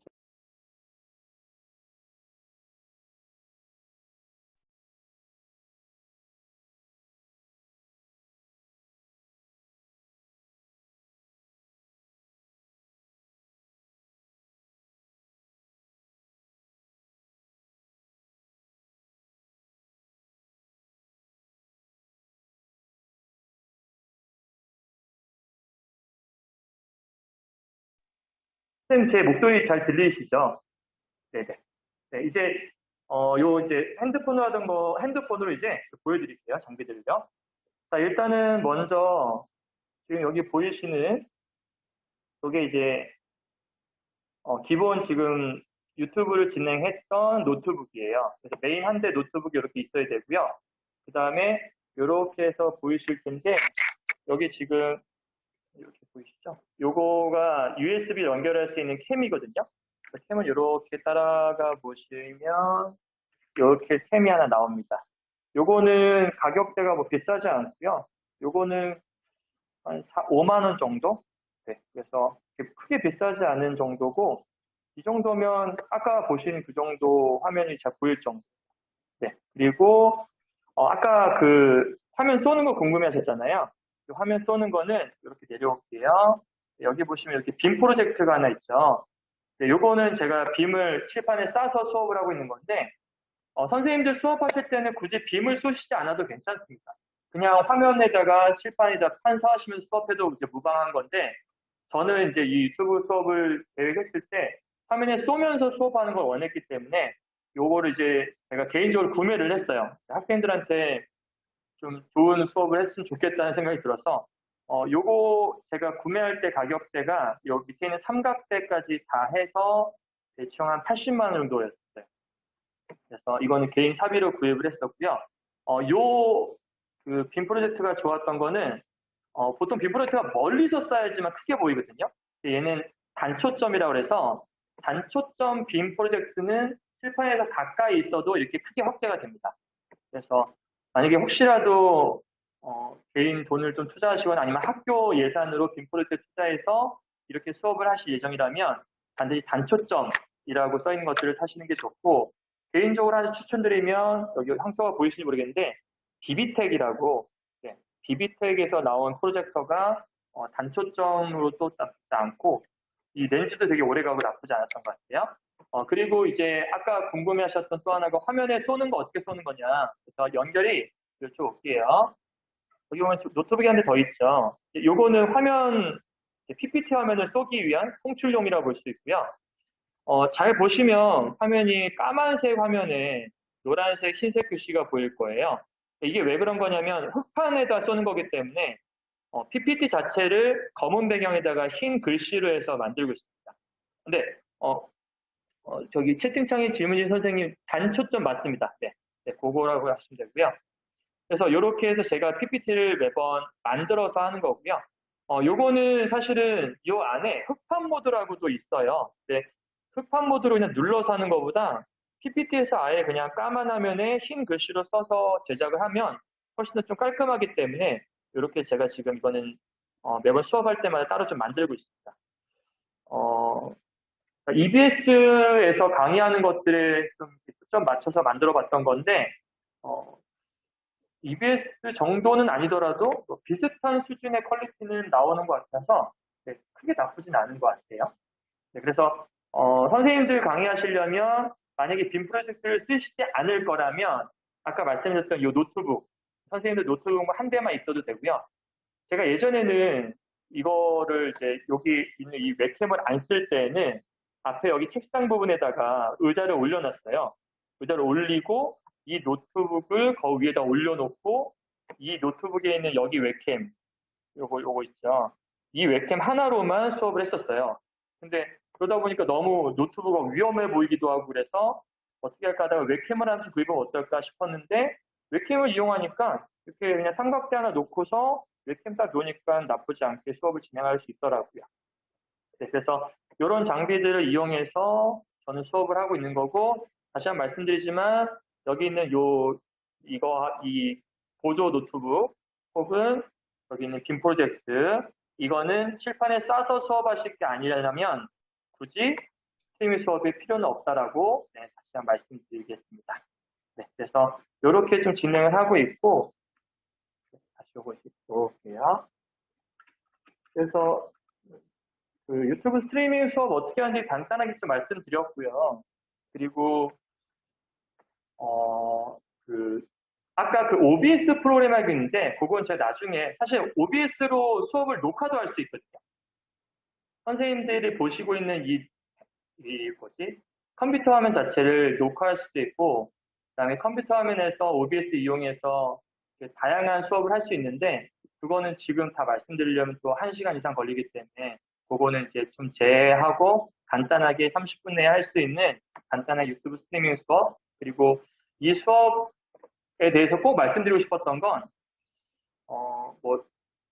선생님 제 목소리 잘 들리시죠? 네네. 네, 이제 이제 핸드폰으로 이제 보여드릴게요. 장비들을요. 자, 일단은 먼저 지금 여기 보이시는 이게 이제 기본 지금 유튜브를 진행했던 노트북이에요. 그래서 메인 한 대 노트북이 이렇게 있어야 되고요. 그 다음에 이렇게 해서 보이실 텐데 여기 지금 이렇게 보이시죠? 요거가 USB 연결할 수 있는 캠이거든요. 캠을 이렇게 따라가 보시면 이렇게 캠이 하나 나옵니다. 요거는 가격대가 뭐 비싸지 않고요. 요거는 한 5만 원 정도? 네, 그래서 크게 비싸지 않은 정도고 이 정도면 아까 보신 그 정도 화면이 잘 보일 정도. 네, 그리고 아까 그 화면 쏘는 거 궁금해 하셨잖아요. 그 화면 쏘는 거는 이렇게 내려올게요. 여기 보시면 이렇게 빔 프로젝트가 하나 있죠. 네, 요거는 제가 빔을 칠판에 싸서 수업을 하고 있는 건데 선생님들 수업하실 때는 굳이 빔을 쏘시지 않아도 괜찮습니다. 그냥 화면에다가 칠판에다 판사하시면서 수업해도 이제 무방한 건데 저는 이제 이 유튜브 수업을 계획했을 때 화면에 쏘면서 수업하는 걸 원했기 때문에 요거를 이제 제가 개인적으로 구매를 했어요. 학생들한테 좀 좋은 수업을 했으면 좋겠다는 생각이 들어서 요거 제가 구매할 때 가격대가 여기 밑에 있는 삼각대까지 다 해서 대충 한 80만 원 정도였어요. 그래서 이거는 개인 사비로 구입을 했었고요. 그 빔 프로젝트가 좋았던 거는 보통 빔 프로젝트가 멀리서 쏴야지만 크게 보이거든요. 얘는 단초점이라고 해서 단초점 빔 프로젝트는 칠판에서 가까이 있어도 이렇게 크게 확대가 됩니다. 그래서 만약에 혹시라도 개인 돈을 좀 투자하시거나 아니면 학교 예산으로 빔 프로젝트 투자해서 이렇게 수업을 하실 예정이라면 반드시 단초점이라고 써 있는 것들을 사시는 게 좋고 개인적으로 하나 추천드리면 여기 형태가 보이실지 모르겠는데 비비텍이라고 비비텍에서 나온 프로젝터가 단초점으로 또 나쁘지 않고 이 렌즈도 되게 오래가고 나쁘지 않았던 것 같아요. 그리고 이제 아까 궁금해하셨던 또 하나가 화면에 쏘는 거 어떻게 쏘는 거냐. 그래서 연결이 이쪽 올게요. 여기 보면 노트북이 한 대 더 있죠. 요거는 화면 PPT 화면을 쏘기 위한 송출용이라고 볼 수 있고요. 잘 보시면 화면이 까만색 화면에 노란색, 흰색 글씨가 보일 거예요. 이게 왜 그런 거냐면 흑판에다 쏘는 거기 때문에 PPT 자체를 검은 배경에다가 흰 글씨로 해서 만들고 있습니다. 근데 저기 채팅창에 질문인 선생님 단초점 맞습니다. 네. 네, 그거라고 하시면 되고요. 그래서 이렇게 해서 제가 PPT를 매번 만들어서 하는 거고요. 요거는 사실은 요 안에 흡판 모드라고도 있어요. 근데 흡판 모드로 그냥 눌러서 하는 것보다 PPT에서 아예 그냥 까만 화면에 흰 글씨로 써서 제작을 하면 훨씬 더 좀 깔끔하기 때문에 이렇게 제가 지금 이거는 매번 수업할 때마다 따로 좀 만들고 있습니다. EBS에서 강의하는 것들에 좀 초점 맞춰서 만들어 봤던 건데, EBS 정도는 아니더라도 뭐 비슷한 수준의 퀄리티는 나오는 것 같아서 네, 크게 나쁘진 않은 것 같아요. 네, 그래서 선생님들 강의하시려면 만약에 빔 프로젝트를 쓰시지 않을 거라면 아까 말씀드렸던 이 노트북, 선생님들 노트북 한 대만 있어도 되고요. 제가 예전에는 이거를 이제 여기 있는 이 웹캠을 안 쓸 때는 앞에 여기 책상 부분에다가 의자를 올려놨어요. 의자를 올리고 이 노트북을 거기 위에다 올려놓고 이 노트북에 있는 여기 웹캠 요거 있죠. 이 웹캠 하나로만 수업을 했었어요. 근데 그러다 보니까 너무 노트북이 위험해 보이기도 하고 그래서 어떻게 할까 하다가 웹캠을 하나 구입하면 어떨까 싶었는데 웹캠을 이용하니까 이렇게 그냥 삼각대 하나 놓고서 웹캠 딱 놓으니까 나쁘지 않게 수업을 진행할 수 있더라고요. 네, 그래서 이런 장비들을 이용해서 저는 수업을 하고 있는 거고 다시 한번 말씀드리지만 여기 있는 이 보조 노트북 혹은 여기 있는 빔 프로젝트 이거는 칠판에 싸서 수업하실 게 아니라면 굳이 스트리밍 수업이 필요는 없다라고 네, 다시 한번 말씀드리겠습니다. 네, 그래서 이렇게 좀 진행을 하고 있고 다시 오고 있을게요. 그래서 그 유튜브 스트리밍 수업 어떻게 하는지 간단하게 좀 말씀드렸고요. 그리고 아까 그 OBS 프로그램 하고 있는데 그건 제가 나중에 사실 OBS로 수업을 녹화도 할 수 있거든요. 선생님들이 보시고 있는 컴퓨터 화면 자체를 녹화할 수도 있고 그다음에 컴퓨터 화면에서 OBS 이용해서 다양한 수업을 할 수 있는데 그거는 지금 다 말씀드리려면 또 1시간 이상 걸리기 때문에 그거는 이제 좀 제외하고 간단하게 30분 내에 할 수 있는 간단한 유튜브 스트리밍 수업 그리고 이 수업에 대해서 꼭 말씀드리고 싶었던 건 뭐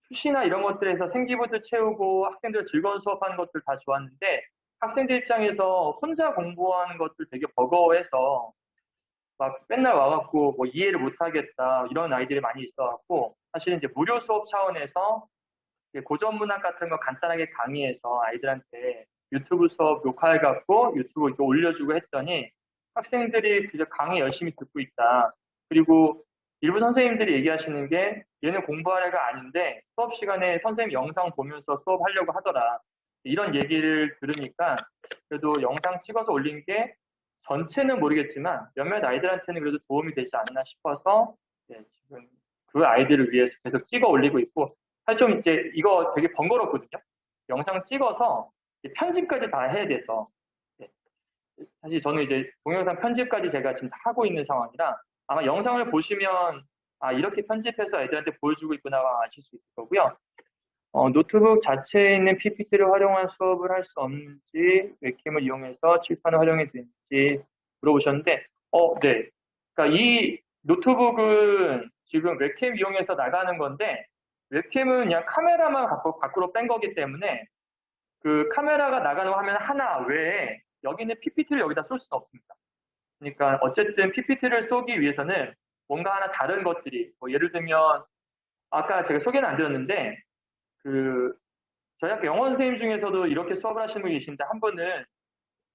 수시나 이런 것들에서 생기부도 채우고 학생들 즐거운 수업하는 것들 다 좋았는데 학생들 입장에서 혼자 공부하는 것들 되게 버거워해서 막 맨날 와갖고 뭐 이해를 못하겠다 이런 아이들이 많이 있어갖고 사실은 이제 무료 수업 차원에서 고전 문학 같은 거 간단하게 강의해서 아이들한테 유튜브 수업 녹화해갖고 유튜브 이렇게 올려주고 했더니 학생들이 그저 강의 열심히 듣고 있다. 그리고 일부 선생님들이 얘기하시는 게 얘는 공부할 애가 아닌데 수업 시간에 선생님 영상 보면서 수업하려고 하더라. 이런 얘기를 들으니까 그래도 영상 찍어서 올린 게 전체는 모르겠지만 몇몇 아이들한테는 그래도 도움이 되지 않나 싶어서 네, 지금 그 아이들을 위해서 계속 찍어 올리고 있고 사실 좀 이제 이거 되게 번거롭거든요. 영상 찍어서 편집까지 다 해야 돼서 네. 사실 저는 이제 동영상 편집까지 제가 지금 하고 있는 상황이라 아마 영상을 보시면 아 이렇게 편집해서 애들한테 보여주고 있구나 아실 수 있을 거고요. 노트북 자체에 있는 PPT를 활용한 수업을 할 수 없는지 웹캠을 이용해서 칠판을 활용해도 되는지 물어보셨는데 네. 그러니까 이 노트북은 지금 웹캠 이용해서 나가는 건데 웹캠은 그냥 카메라만 밖으로 뺀 거기 때문에 그 카메라가 나가는 화면 하나 외에 여기는 PPT를 여기다 쏠 수는 없습니다. 그러니까 어쨌든 PPT를 쏘기 위해서는 뭔가 하나 다른 것들이 뭐 예를 들면 아까 제가 소개는 안 드렸는데 저희 학교 영어 선생님 중에서도 이렇게 수업을 하시는 분이 계신데 한 분은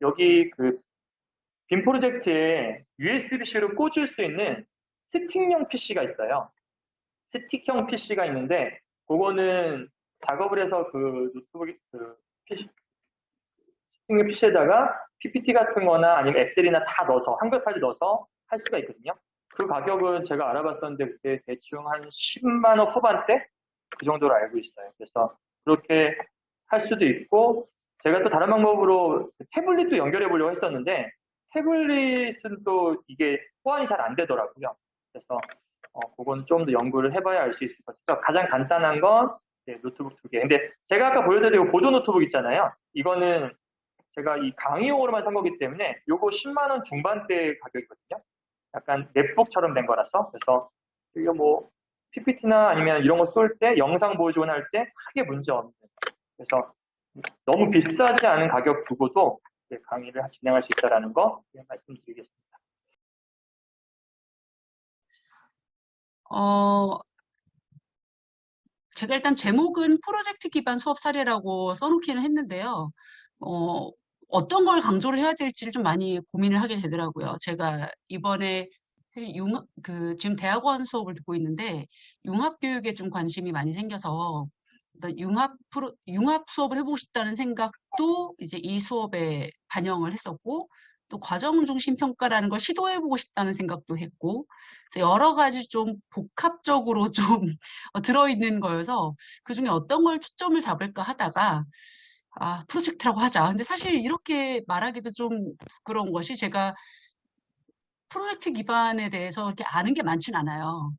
여기 빔 프로젝트에 USB-C로 꽂을 수 있는 스틱형 PC가 있어요. 스틱형 PC가 있는데 그거는 작업을 해서 노트북 스틱형 PC에다가 PPT 같은 거나 아니면 엑셀이나 다 넣어서 한글 파일 넣어서 할 수가 있거든요. 그 가격은 제가 알아봤었는데 그때 대충 한 10만 원 후반대 그 정도로 알고 있어요. 그래서 그렇게 할 수도 있고 제가 또 다른 방법으로 태블릿도 연결해 보려고 했었는데 태블릿은 또 이게 호환이 잘 안 되더라고요. 그래서 그건 좀 더 연구를 해봐야 알 수 있을 것 같아요. 가장 간단한 건 노트북 2개. 근데 제가 아까 보여드린 보조 노트북 있잖아요. 이거는 제가 이 강의용으로만 산 거기 때문에 요거 10만 원 중반대 가격이거든요. 약간 넷북처럼 된 거라서. 그래서 이거 뭐 PPT나 아니면 이런 거 쏠 때 영상 보존할 때 크게 문제 없는. 그래서 너무 비싸지 않은 가격 두고도 강의를 진행할 수 있다는 거 말씀드리겠습니다. 제가 일단 제목은 프로젝트 기반 수업 사례라고 써놓기는 했는데요. 어떤 걸 강조를 해야 될지를 좀 많이 고민을 하게 되더라고요. 제가 이번에 지금 대학원 수업을 듣고 있는데 융합교육에 좀 관심이 많이 생겨서 어떤 융합 수업을 해보고 싶다는 생각도 이제 이 수업에 반영을 했었고, 또 과정 중심 평가라는 걸 시도해보고 싶다는 생각도 했고, 그래서 여러 가지 좀 복합적으로 좀 들어있는 거여서 그 중에 어떤 걸 초점을 잡을까 하다가 프로젝트라고 하자. 근데 사실 이렇게 말하기도 좀 부끄러운 것이 제가 프로젝트 기반에 대해서 이렇게 아는 게 많진 않아요.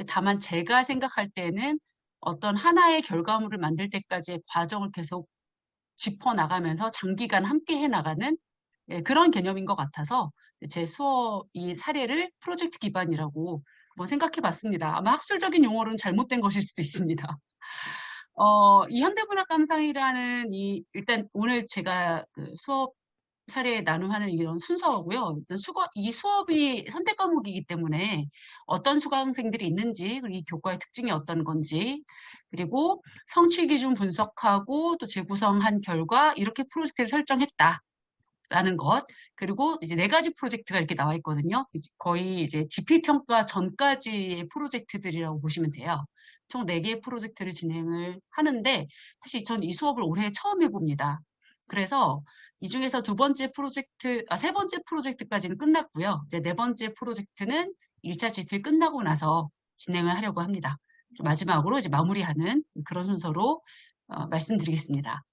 다만 제가 생각할 때는 어떤 하나의 결과물을 만들 때까지의 과정을 계속 짚어나가면서 장기간 함께 해나가는 그런 개념인 것 같아서 제 수업 이 사례를 프로젝트 기반이라고 한번 생각해 봤습니다. 아마 학술적인 용어로는 잘못된 것일 수도 있습니다. 이 현대문학 감상이라는 일단 오늘 제가 그 수업 사례 나눔하는 이런 순서고요. 이 수업이 선택 과목이기 때문에 어떤 수강생들이 있는지, 그리고 이 교과의 특징이 어떤 건지, 그리고 성취 기준 분석하고 또 재구성한 결과 이렇게 프로젝트를 설정했다. 라는 것, 그리고 이제 4가지 프로젝트가 이렇게 나와 있거든요. 거의 이제 지필평가 전까지의 프로젝트들이라고 보시면 돼요. 총 4개의 프로젝트를 진행을 하는데, 사실 전 이 수업을 올해 처음 해봅니다. 그래서 이 중에서 세 번째 프로젝트까지는 끝났고요. 이제 4번째 프로젝트는 1차 지필 끝나고 나서 진행을 하려고 합니다. 마지막으로 이제 마무리하는 그런 순서로 말씀드리겠습니다.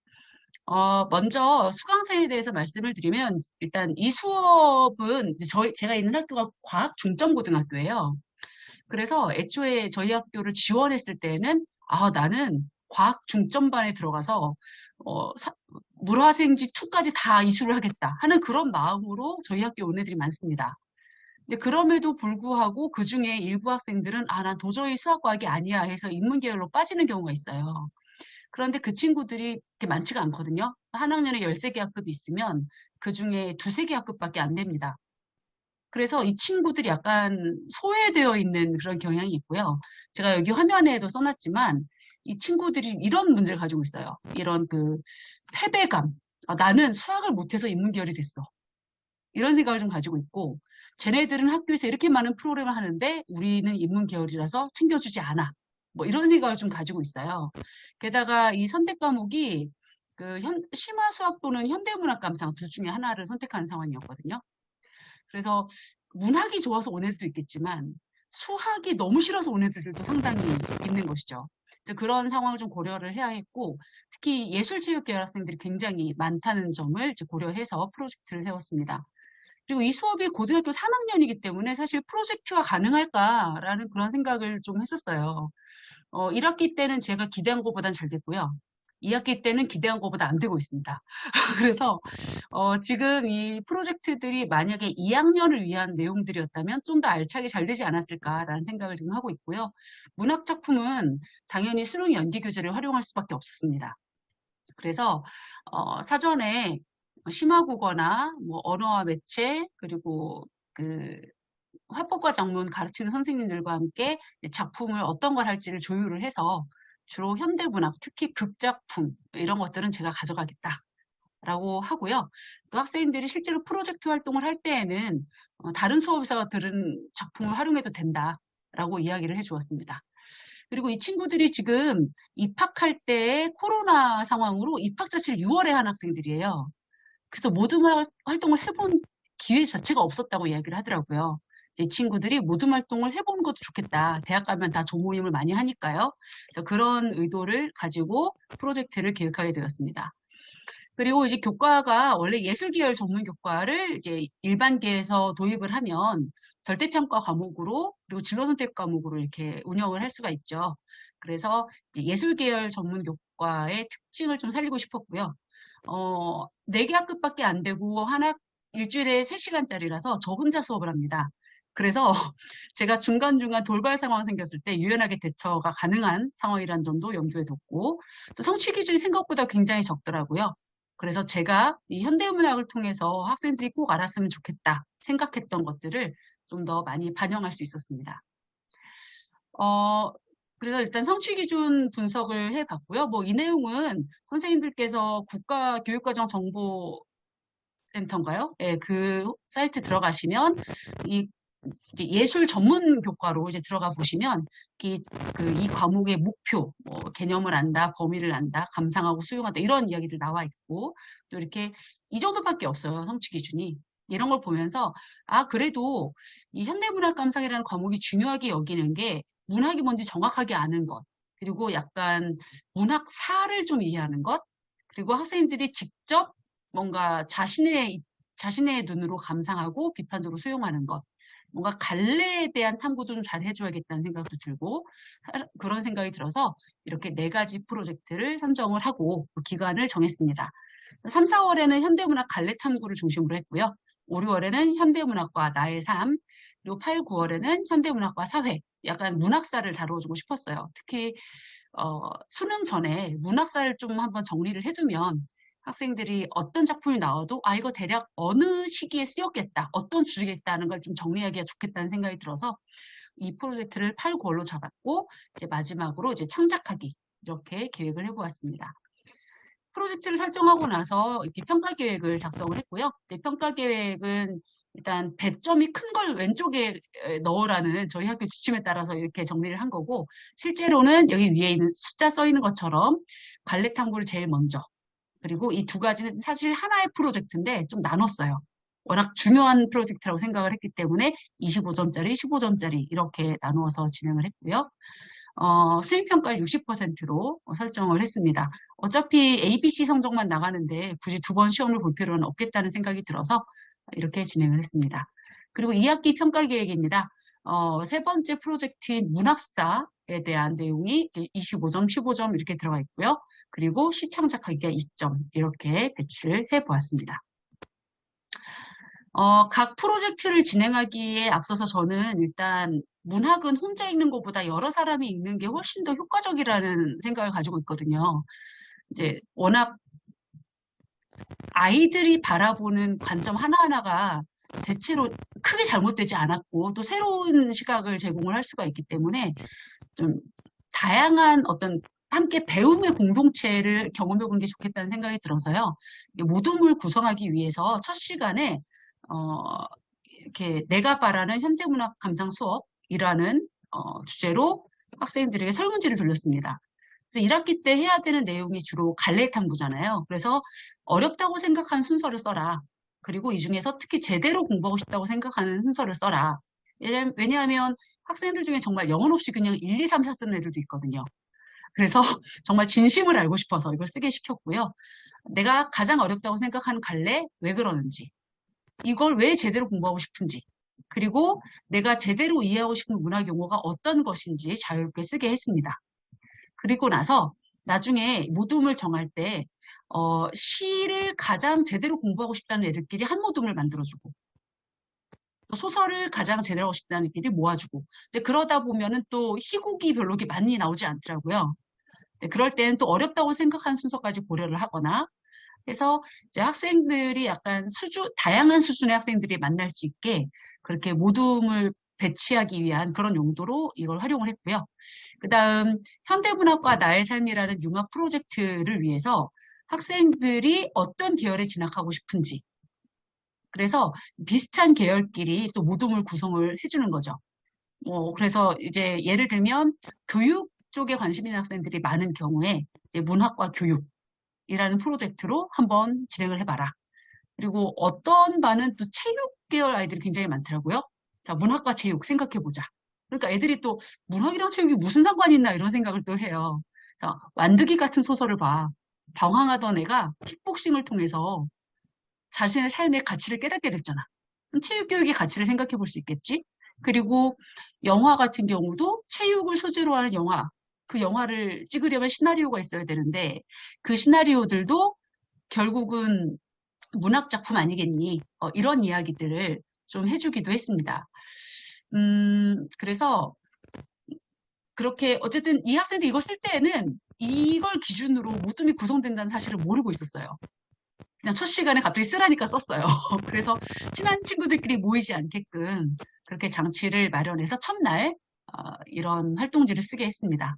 먼저 수강생에 대해서 말씀을 드리면, 일단 이 수업은 제가 있는 학교가 과학 중점고등학교예요. 그래서 애초에 저희 학교를 지원했을 때는, 나는 과학 중점반에 들어가서, 물화생지 2까지 다 이수를 하겠다 하는 그런 마음으로 저희 학교 온 애들이 많습니다. 근데 그럼에도 불구하고 그 중에 일부 학생들은, 난 도저히 수학과학이 아니야 해서 인문계열로 빠지는 경우가 있어요. 그런데 그 친구들이 그렇게 많지가 않거든요. 한 학년에 13개 학급이 있으면 그 중에 2~3개 학급밖에 안 됩니다. 그래서 이 친구들이 약간 소외되어 있는 그런 경향이 있고요. 제가 여기 화면에도 써놨지만 이 친구들이 이런 문제를 가지고 있어요. 이런 그 패배감. 나는 수학을 못해서 인문계열이 됐어. 이런 생각을 좀 가지고 있고, 쟤네들은 학교에서 이렇게 많은 프로그램을 하는데 우리는 인문계열이라서 챙겨주지 않아. 뭐 이런 생각을 좀 가지고 있어요. 게다가 이 선택 과목이 심화 수학 또는 현대문학 감상 둘 중에 하나를 선택하는 상황이었거든요. 그래서 문학이 좋아서 온 애들도 있겠지만 수학이 너무 싫어서 온 애들도 상당히 있는 것이죠. 그런 상황을 좀 고려를 해야 했고, 특히 예술체육계열 학생들이 굉장히 많다는 점을 고려해서 프로젝트를 세웠습니다. 그리고 이 수업이 고등학교 3학년이기 때문에 사실 프로젝트가 가능할까라는 그런 생각을 좀 했었어요. 1학기 때는 제가 기대한 것보단 잘 됐고요. 2학기 때는 기대한 것보다 안 되고 있습니다. 그래서 지금 이 프로젝트들이 만약에 2학년을 위한 내용들이었다면 좀 더 알차게 잘 되지 않았을까라는 생각을 지금 하고 있고요. 문학 작품은 당연히 수능 연기 교재를 활용할 수밖에 없습니다. 그래서 사전에 심화국어나 뭐 언어와 매체, 그리고 그 화법과 작문 가르치는 선생님들과 함께 작품을 어떤 걸 할지를 조율을 해서 주로 현대문학, 특히 극작품 이런 것들은 제가 가져가겠다라고 하고요. 또 학생들이 실제로 프로젝트 활동을 할 때에는 다른 수업에서 들은 작품을 활용해도 된다라고 이야기를 해주었습니다. 그리고 이 친구들이 지금 입학할 때 코로나 상황으로 입학 자체를 6월에 한 학생들이에요. 그래서 모든 활동을 해본 기회 자체가 없었다고 이야기를 하더라고요. 이 친구들이 모든 활동을 해보는 것도 좋겠다. 대학 가면 다 조모임을 많이 하니까요. 그래서 그런 의도를 가지고 프로젝트를 계획하게 되었습니다. 그리고 이제 교과가 원래 예술계열 전문 교과를 이제 일반계에서 도입을 하면 절대평가 과목으로, 그리고 진로선택 과목으로 이렇게 운영을 할 수가 있죠. 그래서 이제 예술계열 전문 교과의 특징을 좀 살리고 싶었고요. 4개 학급밖에 안 되고 일주일에 3시간짜리라서 저 혼자 수업을 합니다. 그래서 제가 중간중간 돌발 상황 생겼을 때 유연하게 대처가 가능한 상황이라는 점도 염두에 뒀고, 또 성취 기준이 생각보다 굉장히 적더라고요. 그래서 제가 이 현대문학을 통해서 학생들이 꼭 알았으면 좋겠다 생각했던 것들을 좀 더 많이 반영할 수 있었습니다. 어, 그래서 일단 성취 기준 분석을 해봤고요. 뭐 이 내용은 선생님들께서 국가교육과정정보센터인가요? 예, 그 사이트 들어가시면 이 이제 예술 전문 교과로 이제 들어가 보시면 이 과목의 목표, 뭐 개념을 안다, 범위를 안다, 감상하고 수용한다 이런 이야기들 나와 있고, 또 이렇게 이 정도밖에 없어요. 성취 기준이. 이런 걸 보면서 아 그래도 이 현대문학 감상이라는 과목이 중요하게 여기는 게 문학이 뭔지 정확하게 아는 것, 그리고 약간 문학사를 좀 이해하는 것, 그리고 학생들이 직접 뭔가 자신의 눈으로 감상하고 비판적으로 수용하는 것, 뭔가 갈래에 대한 탐구도 좀 잘 해줘야겠다는 생각도 들고, 그런 생각이 들어서 이렇게 4가지 프로젝트를 선정을 하고 그 기간을 정했습니다. 3, 4월에는 현대문학 갈래 탐구를 중심으로 했고요. 5, 6월에는 현대문학과 나의 삶, 그리고 8, 9월에는 현대문학과 사회, 약간 문학사를 다뤄주고 싶었어요. 특히 수능 전에 문학사를 좀 한번 정리를 해두면 학생들이 어떤 작품이 나와도 아 이거 대략 어느 시기에 쓰였겠다, 어떤 주제겠다는 걸 좀 정리하기가 좋겠다는 생각이 들어서 이 프로젝트를 8, 9월로 잡았고 이제 마지막으로 이제 창작하기 이렇게 계획을 해보았습니다. 프로젝트를 설정하고 나서 이렇게 평가 계획을 작성을 했고요. 평가 계획은 일단 배점이 큰 걸 왼쪽에 넣으라는 저희 학교 지침에 따라서 이렇게 정리를 한 거고, 실제로는 여기 위에 있는 숫자 써 있는 것처럼 갈래 탐구를 제일 먼저, 그리고 이 2가지는 사실 하나의 프로젝트인데 좀 나눴어요. 워낙 중요한 프로젝트라고 생각을 했기 때문에 25점짜리, 15점짜리 이렇게 나누어서 진행을 했고요. 수행평가를 60%로 설정을 했습니다. 어차피 ABC 성적만 나가는데 굳이 2번 시험을 볼 필요는 없겠다는 생각이 들어서 이렇게 진행을 했습니다. 그리고 2학기 평가 계획입니다. 3번째 프로젝트인 문학사에 대한 내용이 25점, 15점 이렇게 들어가 있고요. 그리고 시창작하기가 2점 이렇게 배치를 해보았습니다. 각 프로젝트를 진행하기에 앞서서 저는 일단 문학은 혼자 읽는 것보다 여러 사람이 읽는 게 훨씬 더 효과적이라는 생각을 가지고 있거든요. 이제 워낙 아이들이 바라보는 관점 하나하나가 대체로 크게 잘못되지 않았고 또 새로운 시각을 제공을 할 수가 있기 때문에 좀 다양한 어떤 함께 배움의 공동체를 경험해 보는 게 좋겠다는 생각이 들어서요. 모둠을 구성하기 위해서 첫 시간에 이렇게 내가 바라는 현대문학 감상 수업이라는 주제로 학생들에게 설문지를 돌렸습니다. 그래서 1학기 때 해야 되는 내용이 주로 갈래 탐구잖아요. 그래서 어렵다고 생각하는 순서를 써라. 그리고 이 중에서 특히 제대로 공부하고 싶다고 생각하는 순서를 써라. 왜냐하면 학생들 중에 정말 영혼 없이 그냥 1, 2, 3, 4 쓰는 애들도 있거든요. 그래서 정말 진심을 알고 싶어서 이걸 쓰게 시켰고요. 내가 가장 어렵다고 생각하는 갈래, 왜 그러는지, 이걸 왜 제대로 공부하고 싶은지, 그리고 내가 제대로 이해하고 싶은 문학 용어가 어떤 것인지 자유롭게 쓰게 했습니다. 그리고 나서 나중에 모둠을 정할 때 시를 가장 제대로 공부하고 싶다는 애들끼리 한 모둠을 만들어주고, 또 소설을 가장 제대로 하고 싶다는 애들끼리 모아주고, 근데 그러다 보면은 또 희곡이 별로 이렇게 많이 나오지 않더라고요. 네, 그럴 때는 또 어렵다고 생각하는 순서까지 고려를 하거나 해서 이제 학생들이 약간 다양한 수준의 학생들이 만날 수 있게 그렇게 모둠을 배치하기 위한 그런 용도로 이걸 활용을 했고요. 그 다음 현대문학과 나의 삶이라는 융합 프로젝트를 위해서 학생들이 어떤 계열에 진학하고 싶은지, 그래서 비슷한 계열끼리 또 모둠을 구성을 해주는 거죠. 그래서 이제 예를 들면 교육 쪽에 관심 있는 학생들이 많은 경우에 이제 문학과 교육이라는 프로젝트로 한번 진행을 해봐라. 그리고 어떤 반은 또 체육 계열 아이들이 굉장히 많더라고요. 자, 문학과 체육 생각해보자. 그러니까 애들이 또 문학이랑 체육이 무슨 상관이 있나 이런 생각을 또 해요. 그래서 완득이 같은 소설을 봐. 방황하던 애가 킥복싱을 통해서 자신의 삶의 가치를 깨닫게 됐잖아. 그럼 체육교육의 가치를 생각해 볼 수 있겠지? 그리고 영화 같은 경우도 체육을 소재로 하는 영화, 그 영화를 찍으려면 시나리오가 있어야 되는데 그 시나리오들도 결국은 문학 작품 아니겠니? 이런 이야기들을 좀 해주기도 했습니다. 그래서 그렇게 어쨌든 이 학생들이 이걸 쓸 때에는 이걸 기준으로 모둠이 구성된다는 사실을 모르고 있었어요. 그냥 첫 시간에 갑자기 쓰라니까 썼어요. 그래서 친한 친구들끼리 모이지 않게끔 그렇게 장치를 마련해서 첫날 이런 활동지를 쓰게 했습니다.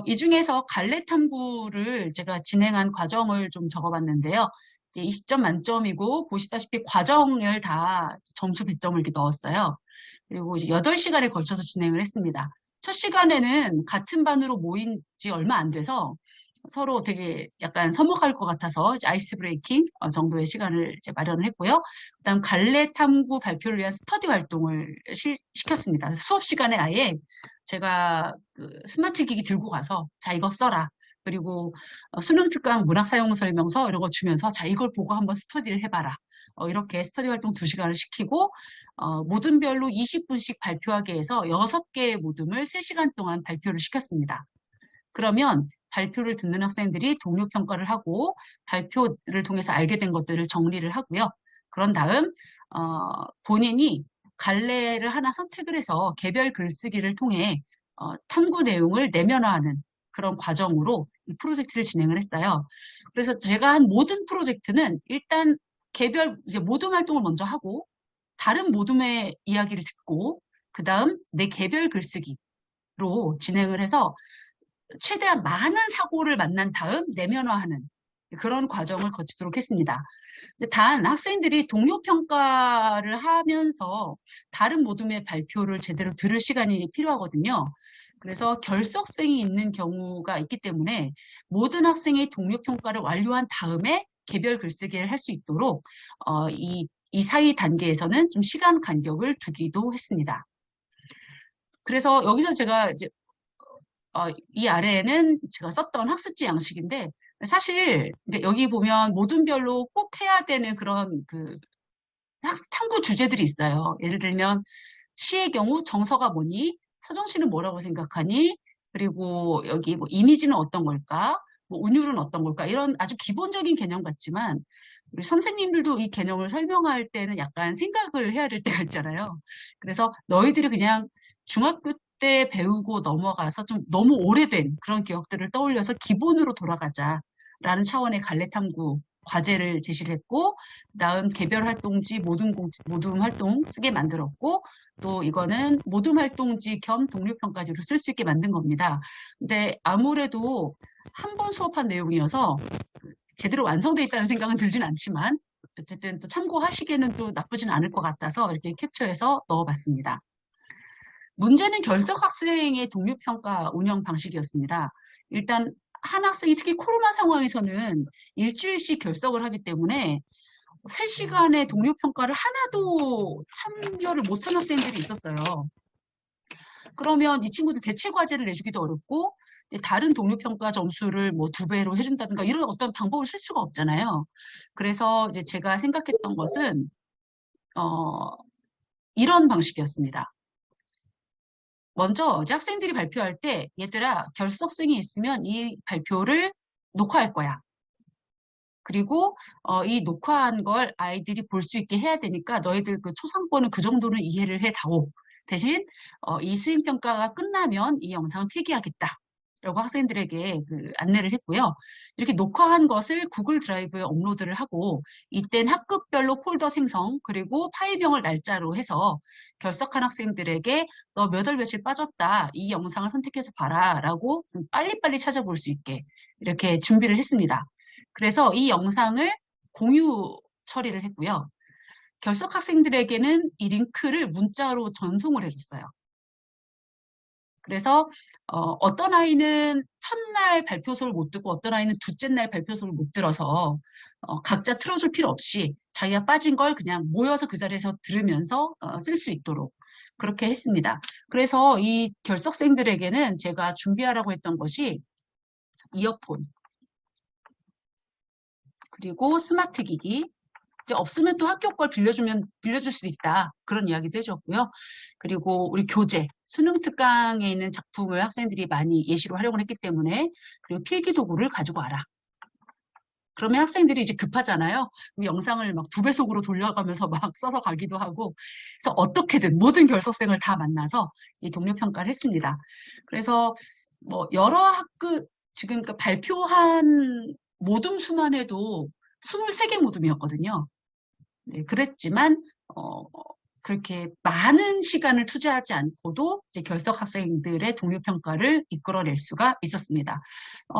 이 중에서 갈래 탐구를 제가 진행한 과정을 좀 적어봤는데요. 이제 20점 만점이고 보시다시피 과정을 다 점수 100점을 이렇게 넣었어요. 그리고 이제 8시간에 걸쳐서 진행을 했습니다. 첫 시간에는 같은 반으로 모인 지 얼마 안 돼서 서로 되게 약간 서먹할 것 같아서 이제 아이스 브레이킹 정도의 시간을 이제 마련을 했고요. 그다음 갈래 탐구 발표를 위한 스터디 활동을 시켰습니다. 수업 시간에 아예 제가 그 스마트 기기 들고 가서 자 이거 써라. 그리고 수능 특강 문학 사용 설명서 이런 거 주면서 자 이걸 보고 한번 스터디를 해봐라. 이렇게 스터디 활동 2시간을 시키고 모둠별로 20분씩 발표하게 해서 6개의 모둠을 3시간 동안 발표를 시켰습니다. 그러면 발표를 듣는 학생들이 동료 평가를 하고 발표를 통해서 알게 된 것들을 정리를 하고요. 그런 다음 본인이 갈래를 하나 선택을 해서 개별 글쓰기를 통해 탐구 내용을 내면화하는 그런 과정으로 이 프로젝트를 진행을 했어요. 그래서 제가 한 모든 프로젝트는 일단 개별 이제 모둠 활동을 먼저 하고 다른 모둠의 이야기를 듣고 그 다음 내 개별 글쓰기로 진행을 해서 최대한 많은 사고를 만난 다음 내면화하는 그런 과정을 거치도록 했습니다. 단 학생들이 동료 평가를 하면서 다른 모둠의 발표를 제대로 들을 시간이 필요하거든요. 그래서 결석생이 있는 경우가 있기 때문에 모든 학생의 동료 평가를 완료한 다음에 개별 글쓰기를 할 수 있도록 이 사이 단계에서는 좀 시간 간격을 두기도 했습니다. 그래서 여기서 제가 이제 이 아래에는 제가 썼던 학습지 양식인데 사실 여기 보면 모둠별로 꼭 해야 되는 그런 그 탐구 주제들이 있어요. 예를 들면 시의 경우 정서가 뭐니? 서정시는 뭐라고 생각하니? 그리고 여기 뭐 이미지는 어떤 걸까? 뭐 운율은 어떤 걸까? 이런 아주 기본적인 개념 같지만 우리 선생님들도 이 개념을 설명할 때는 약간 생각을 해야 될 때가 있잖아요. 그래서 너희들이 그냥 중학교 때 배우고 넘어가서 좀 너무 오래된 그런 기억들을 떠올려서 기본으로 돌아가자라는 차원의 갈래탐구 과제를 제시를 했고 그다음 개별 활동지 모둠 활동 쓰게 만들었고 또 이거는 모둠 활동지 겸 동료 평가지로 쓸 수 있게 만든 겁니다. 근데 아무래도 한 번 수업한 내용이어서 제대로 완성돼 있다는 생각은 들진 않지만 어쨌든 또 참고하시기에는 또 나쁘진 않을 것 같아서 이렇게 캡처해서 넣어봤습니다. 문제는 결석 학생의 동료 평가 운영 방식이었습니다. 일단 한 학생이 특히 코로나 상황에서는 일주일씩 결석을 하기 때문에 3시간의 동료 평가를 하나도 참여를 못한 학생들이 있었어요. 그러면 이 친구들 대체 과제를 내주기도 어렵고 다른 동료 평가 점수를 뭐 2배로 해준다든가 이런 어떤 방법을 쓸 수가 없잖아요. 그래서 이제 제가 생각했던 것은 이런 방식이었습니다. 먼저 이제 학생들이 발표할 때 얘들아 결석생이 있으면 이 발표를 녹화할 거야. 그리고 이 녹화한 걸 아이들이 볼 수 있게 해야 되니까 너희들 그 초상권은 그 정도는 이해를 해다오. 대신 이 수행평가가 끝나면 이 영상을 폐기하겠다. 라고 학생들에게 그 안내를 했고요. 이렇게 녹화한 것을 구글 드라이브에 업로드를 하고 이땐 학급별로 폴더 생성 그리고 파일명을 날짜로 해서 결석한 학생들에게 너 몇 월 며칠 빠졌다. 이 영상을 선택해서 봐라. 라고 빨리빨리 찾아볼 수 있게 이렇게 준비를 했습니다. 그래서 이 영상을 공유 처리를 했고요. 결석 학생들에게는 이 링크를 문자로 전송을 해줬어요. 그래서 어떤 아이는 첫날 발표소를 못 듣고 어떤 아이는 둘째 날 발표소를 못 들어서 각자 틀어줄 필요 없이 자기가 빠진 걸 그냥 모여서 그 자리에서 들으면서 쓸 수 있도록 그렇게 했습니다. 그래서 이 결석생들에게는 제가 준비하라고 했던 것이 이어폰 그리고 스마트 기기 이제 없으면 또 학교 걸 빌려줄 수도 있다. 그런 이야기도 해줬고요. 그리고 우리 교재, 수능 특강에 있는 작품을 학생들이 많이 예시로 활용을 했기 때문에 그리고 필기 도구를 가지고 와라. 그러면 학생들이 이제 급하잖아요. 그럼 영상을 막 2배속으로 돌려가면서 막 써서 가기도 하고. 그래서 어떻게든 모든 결석생을 다 만나서 이 동료 평가를 했습니다. 그래서 뭐 여러 학급 지금 그 발표한 모둠 수만 해도 23개 모둠이었거든요. 네, 그랬지만 그렇게 많은 시간을 투자하지 않고도 이제 결석 학생들의 동료 평가를 이끌어낼 수가 있었습니다.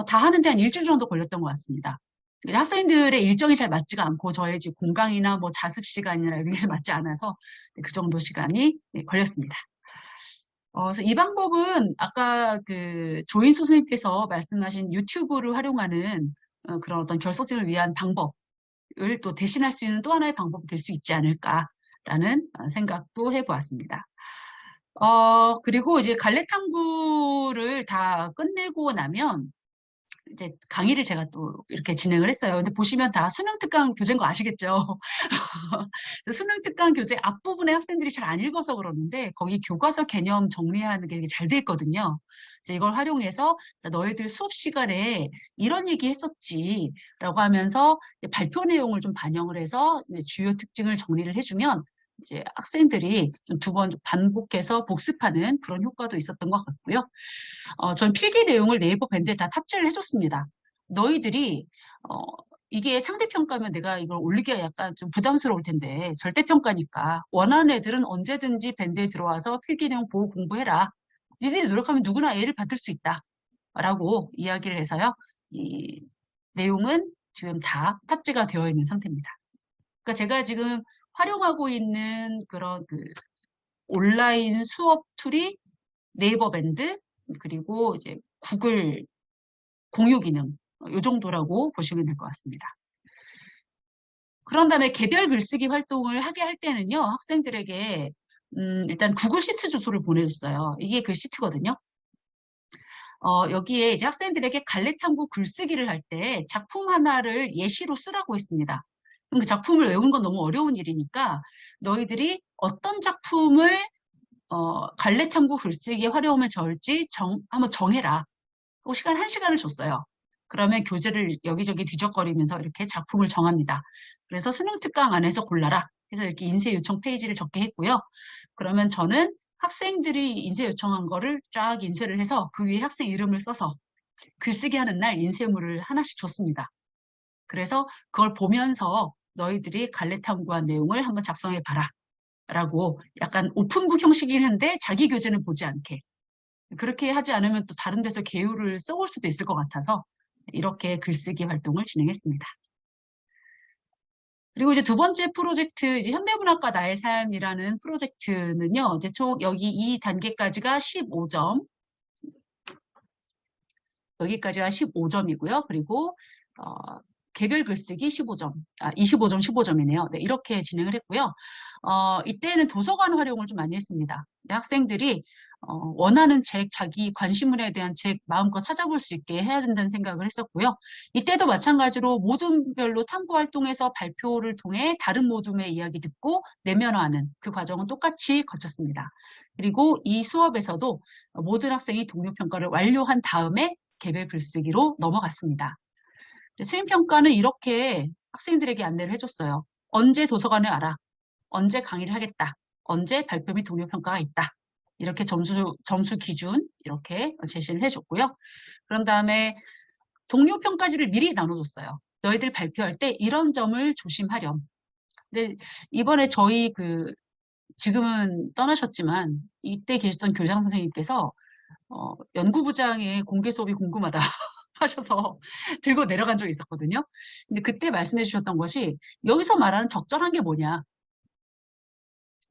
다 하는데 한 일주일 정도 걸렸던 것 같습니다. 학생들의 일정이 잘 맞지가 않고 저의 이제 공강이나 뭐 자습 시간이나 이런 게 맞지 않아서 그 정도 시간이 걸렸습니다. 그래서 이 방법은 아까 그 조인수 선생님께서 말씀하신 유튜브를 활용하는 그런 어떤 결석생을 위한 방법을 또 대신할 수 있는 또 하나의 방법이 될 수 있지 않을까라는 생각도 해보았습니다. 그리고 이제 갈래 탐구를 다 끝내고 나면 이제 강의를 제가 또 이렇게 진행을 했어요. 근데 보시면 다 수능 특강 교재인 거 아시겠죠? 수능 특강 교재 앞부분에 학생들이 잘 안 읽어서 그러는데 거기 교과서 개념 정리하는 게 잘 돼 있거든요. 이제 이걸 활용해서 자, 너희들 수업 시간에 이런 얘기 했었지 라고 하면서 발표 내용을 좀 반영을 해서 주요 특징을 정리를 해주면 이제 학생들이 두 번 반복해서 복습하는 그런 효과도 있었던 것 같고요. 전 필기 내용을 네이버 밴드에 다 탑재를 해줬습니다. 너희들이 이게 상대평가면 내가 이걸 올리기가 약간 좀 부담스러울 텐데 절대평가니까 원하는 애들은 언제든지 밴드에 들어와서 필기 내용 보고 공부해라. 니들이 노력하면 누구나 A를 받을 수 있다. 라고 이야기를 해서요. 이 내용은 지금 다 탑재가 되어 있는 상태입니다. 그러니까 제가 지금 활용하고 있는 그런 그 온라인 수업 툴이 네이버 밴드 그리고 이제 구글 공유 기능 이 정도라고 보시면 될 것 같습니다. 그런 다음에 개별 글쓰기 활동을 하게 할 때는요. 학생들에게 일단 구글 시트 주소를 보내줬어요. 이게 그 시트거든요. 여기에 이제 학생들에게 갈래 탐구 글쓰기를 할 때 작품 하나를 예시로 쓰라고 했습니다. 그 작품을 외우는 건 너무 어려운 일이니까 너희들이 어떤 작품을 갈래 탐구 글쓰기에 활용하면 좋을지 한번 정해라. 시간 1시간을 줬어요. 그러면 교재를 여기저기 뒤적거리면서 이렇게 작품을 정합니다. 그래서 수능 특강 안에서 골라라. 그래서 이렇게 인쇄 요청 페이지를 적게 했고요. 그러면 저는 학생들이 인쇄 요청한 거를 쫙 인쇄를 해서 그 위에 학생 이름을 써서 글쓰기 하는 날 인쇄물을 하나씩 줬습니다. 그래서 그걸 보면서 너희들이 갈래 탐구한 내용을 한번 작성해 봐라. 라고 약간 오픈북 형식이긴 한데 자기 교재는 보지 않게. 그렇게 하지 않으면 또 다른 데서 개요를 써올 수도 있을 것 같아서 이렇게 글쓰기 활동을 진행했습니다. 그리고 이제 두 번째 프로젝트, 이제 현대문학과 나의 삶이라는 프로젝트는요, 이제 총 여기 이 단계까지가 15점. 여기까지가 15점이고요. 그리고, 개별 글쓰기 15점, 25점, 15점이네요. 네, 이렇게 진행을 했고요. 이때는 도서관 활용을 좀 많이 했습니다. 학생들이 원하는 책, 자기 관심 분야에 대한 책 마음껏 찾아볼 수 있게 해야 된다는 생각을 했었고요. 이때도 마찬가지로 모둠별로 탐구 활동에서 발표를 통해 다른 모둠의 이야기 듣고 내면화하는 그 과정은 똑같이 거쳤습니다. 그리고 이 수업에서도 모든 학생이 동료 평가를 완료한 다음에 개별 글쓰기로 넘어갔습니다. 수행평가는 이렇게 학생들에게 안내를 해줬어요. 언제 도서관을 알아? 언제 강의를 하겠다? 언제 발표 및 동료 평가가 있다? 이렇게 점수 기준 이렇게 제시를 해줬고요. 그런 다음에 동료 평가지를 미리 나눠줬어요. 너희들 발표할 때 이런 점을 조심하렴. 근데 이번에 저희 지금은 떠나셨지만 이때 계셨던 교장 선생님께서 연구부장의 공개 수업이 궁금하다 하셔서 들고 내려간 적이 있었거든요. 근데 그때 말씀해 주셨던 것이 여기서 말하는 적절한 게 뭐냐.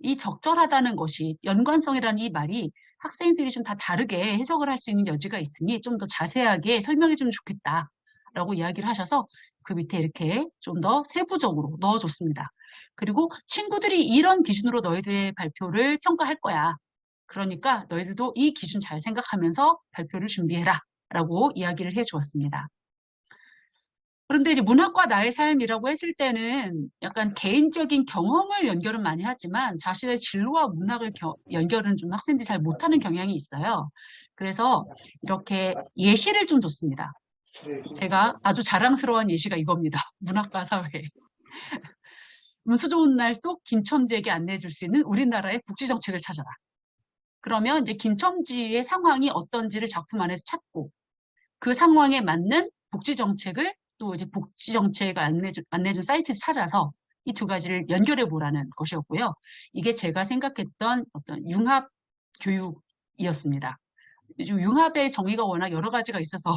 이 적절하다는 것이 연관성이라는 이 말이 학생들이 좀 다 다르게 해석을 할 수 있는 여지가 있으니 좀 더 자세하게 설명해 주면 좋겠다라고 이야기를 하셔서 그 밑에 이렇게 좀 더 세부적으로 넣어줬습니다. 그리고 친구들이 이런 기준으로 너희들의 발표를 평가할 거야. 그러니까 너희들도 이 기준 잘 생각하면서 발표를 준비해라 라고 이야기를 해주었습니다. 그런데 이제 문학과 나의 삶이라고 했을 때는 약간 개인적인 경험을 연결은 많이 하지만 자신의 진로와 문학을 연결은 좀 학생들이 잘 못하는 경향이 있어요. 그래서 이렇게 예시를 좀 줬습니다. 제가 아주 자랑스러운 예시가 이겁니다. 문학과 사회. 운수 좋은 날 속 김첨지에게 안내해 줄 수 있는 우리나라의 복지 정책을 찾아라. 그러면 이제 김첨지의 상황이 어떤지를 작품 안에서 찾고 그 상황에 맞는 복지 정책을 또 이제 복지 정책을 안내준 사이트에서 찾아서 이 두 가지를 연결해 보라는 것이었고요. 이게 제가 생각했던 어떤 융합 교육이었습니다. 요즘 융합의 정의가 워낙 여러 가지가 있어서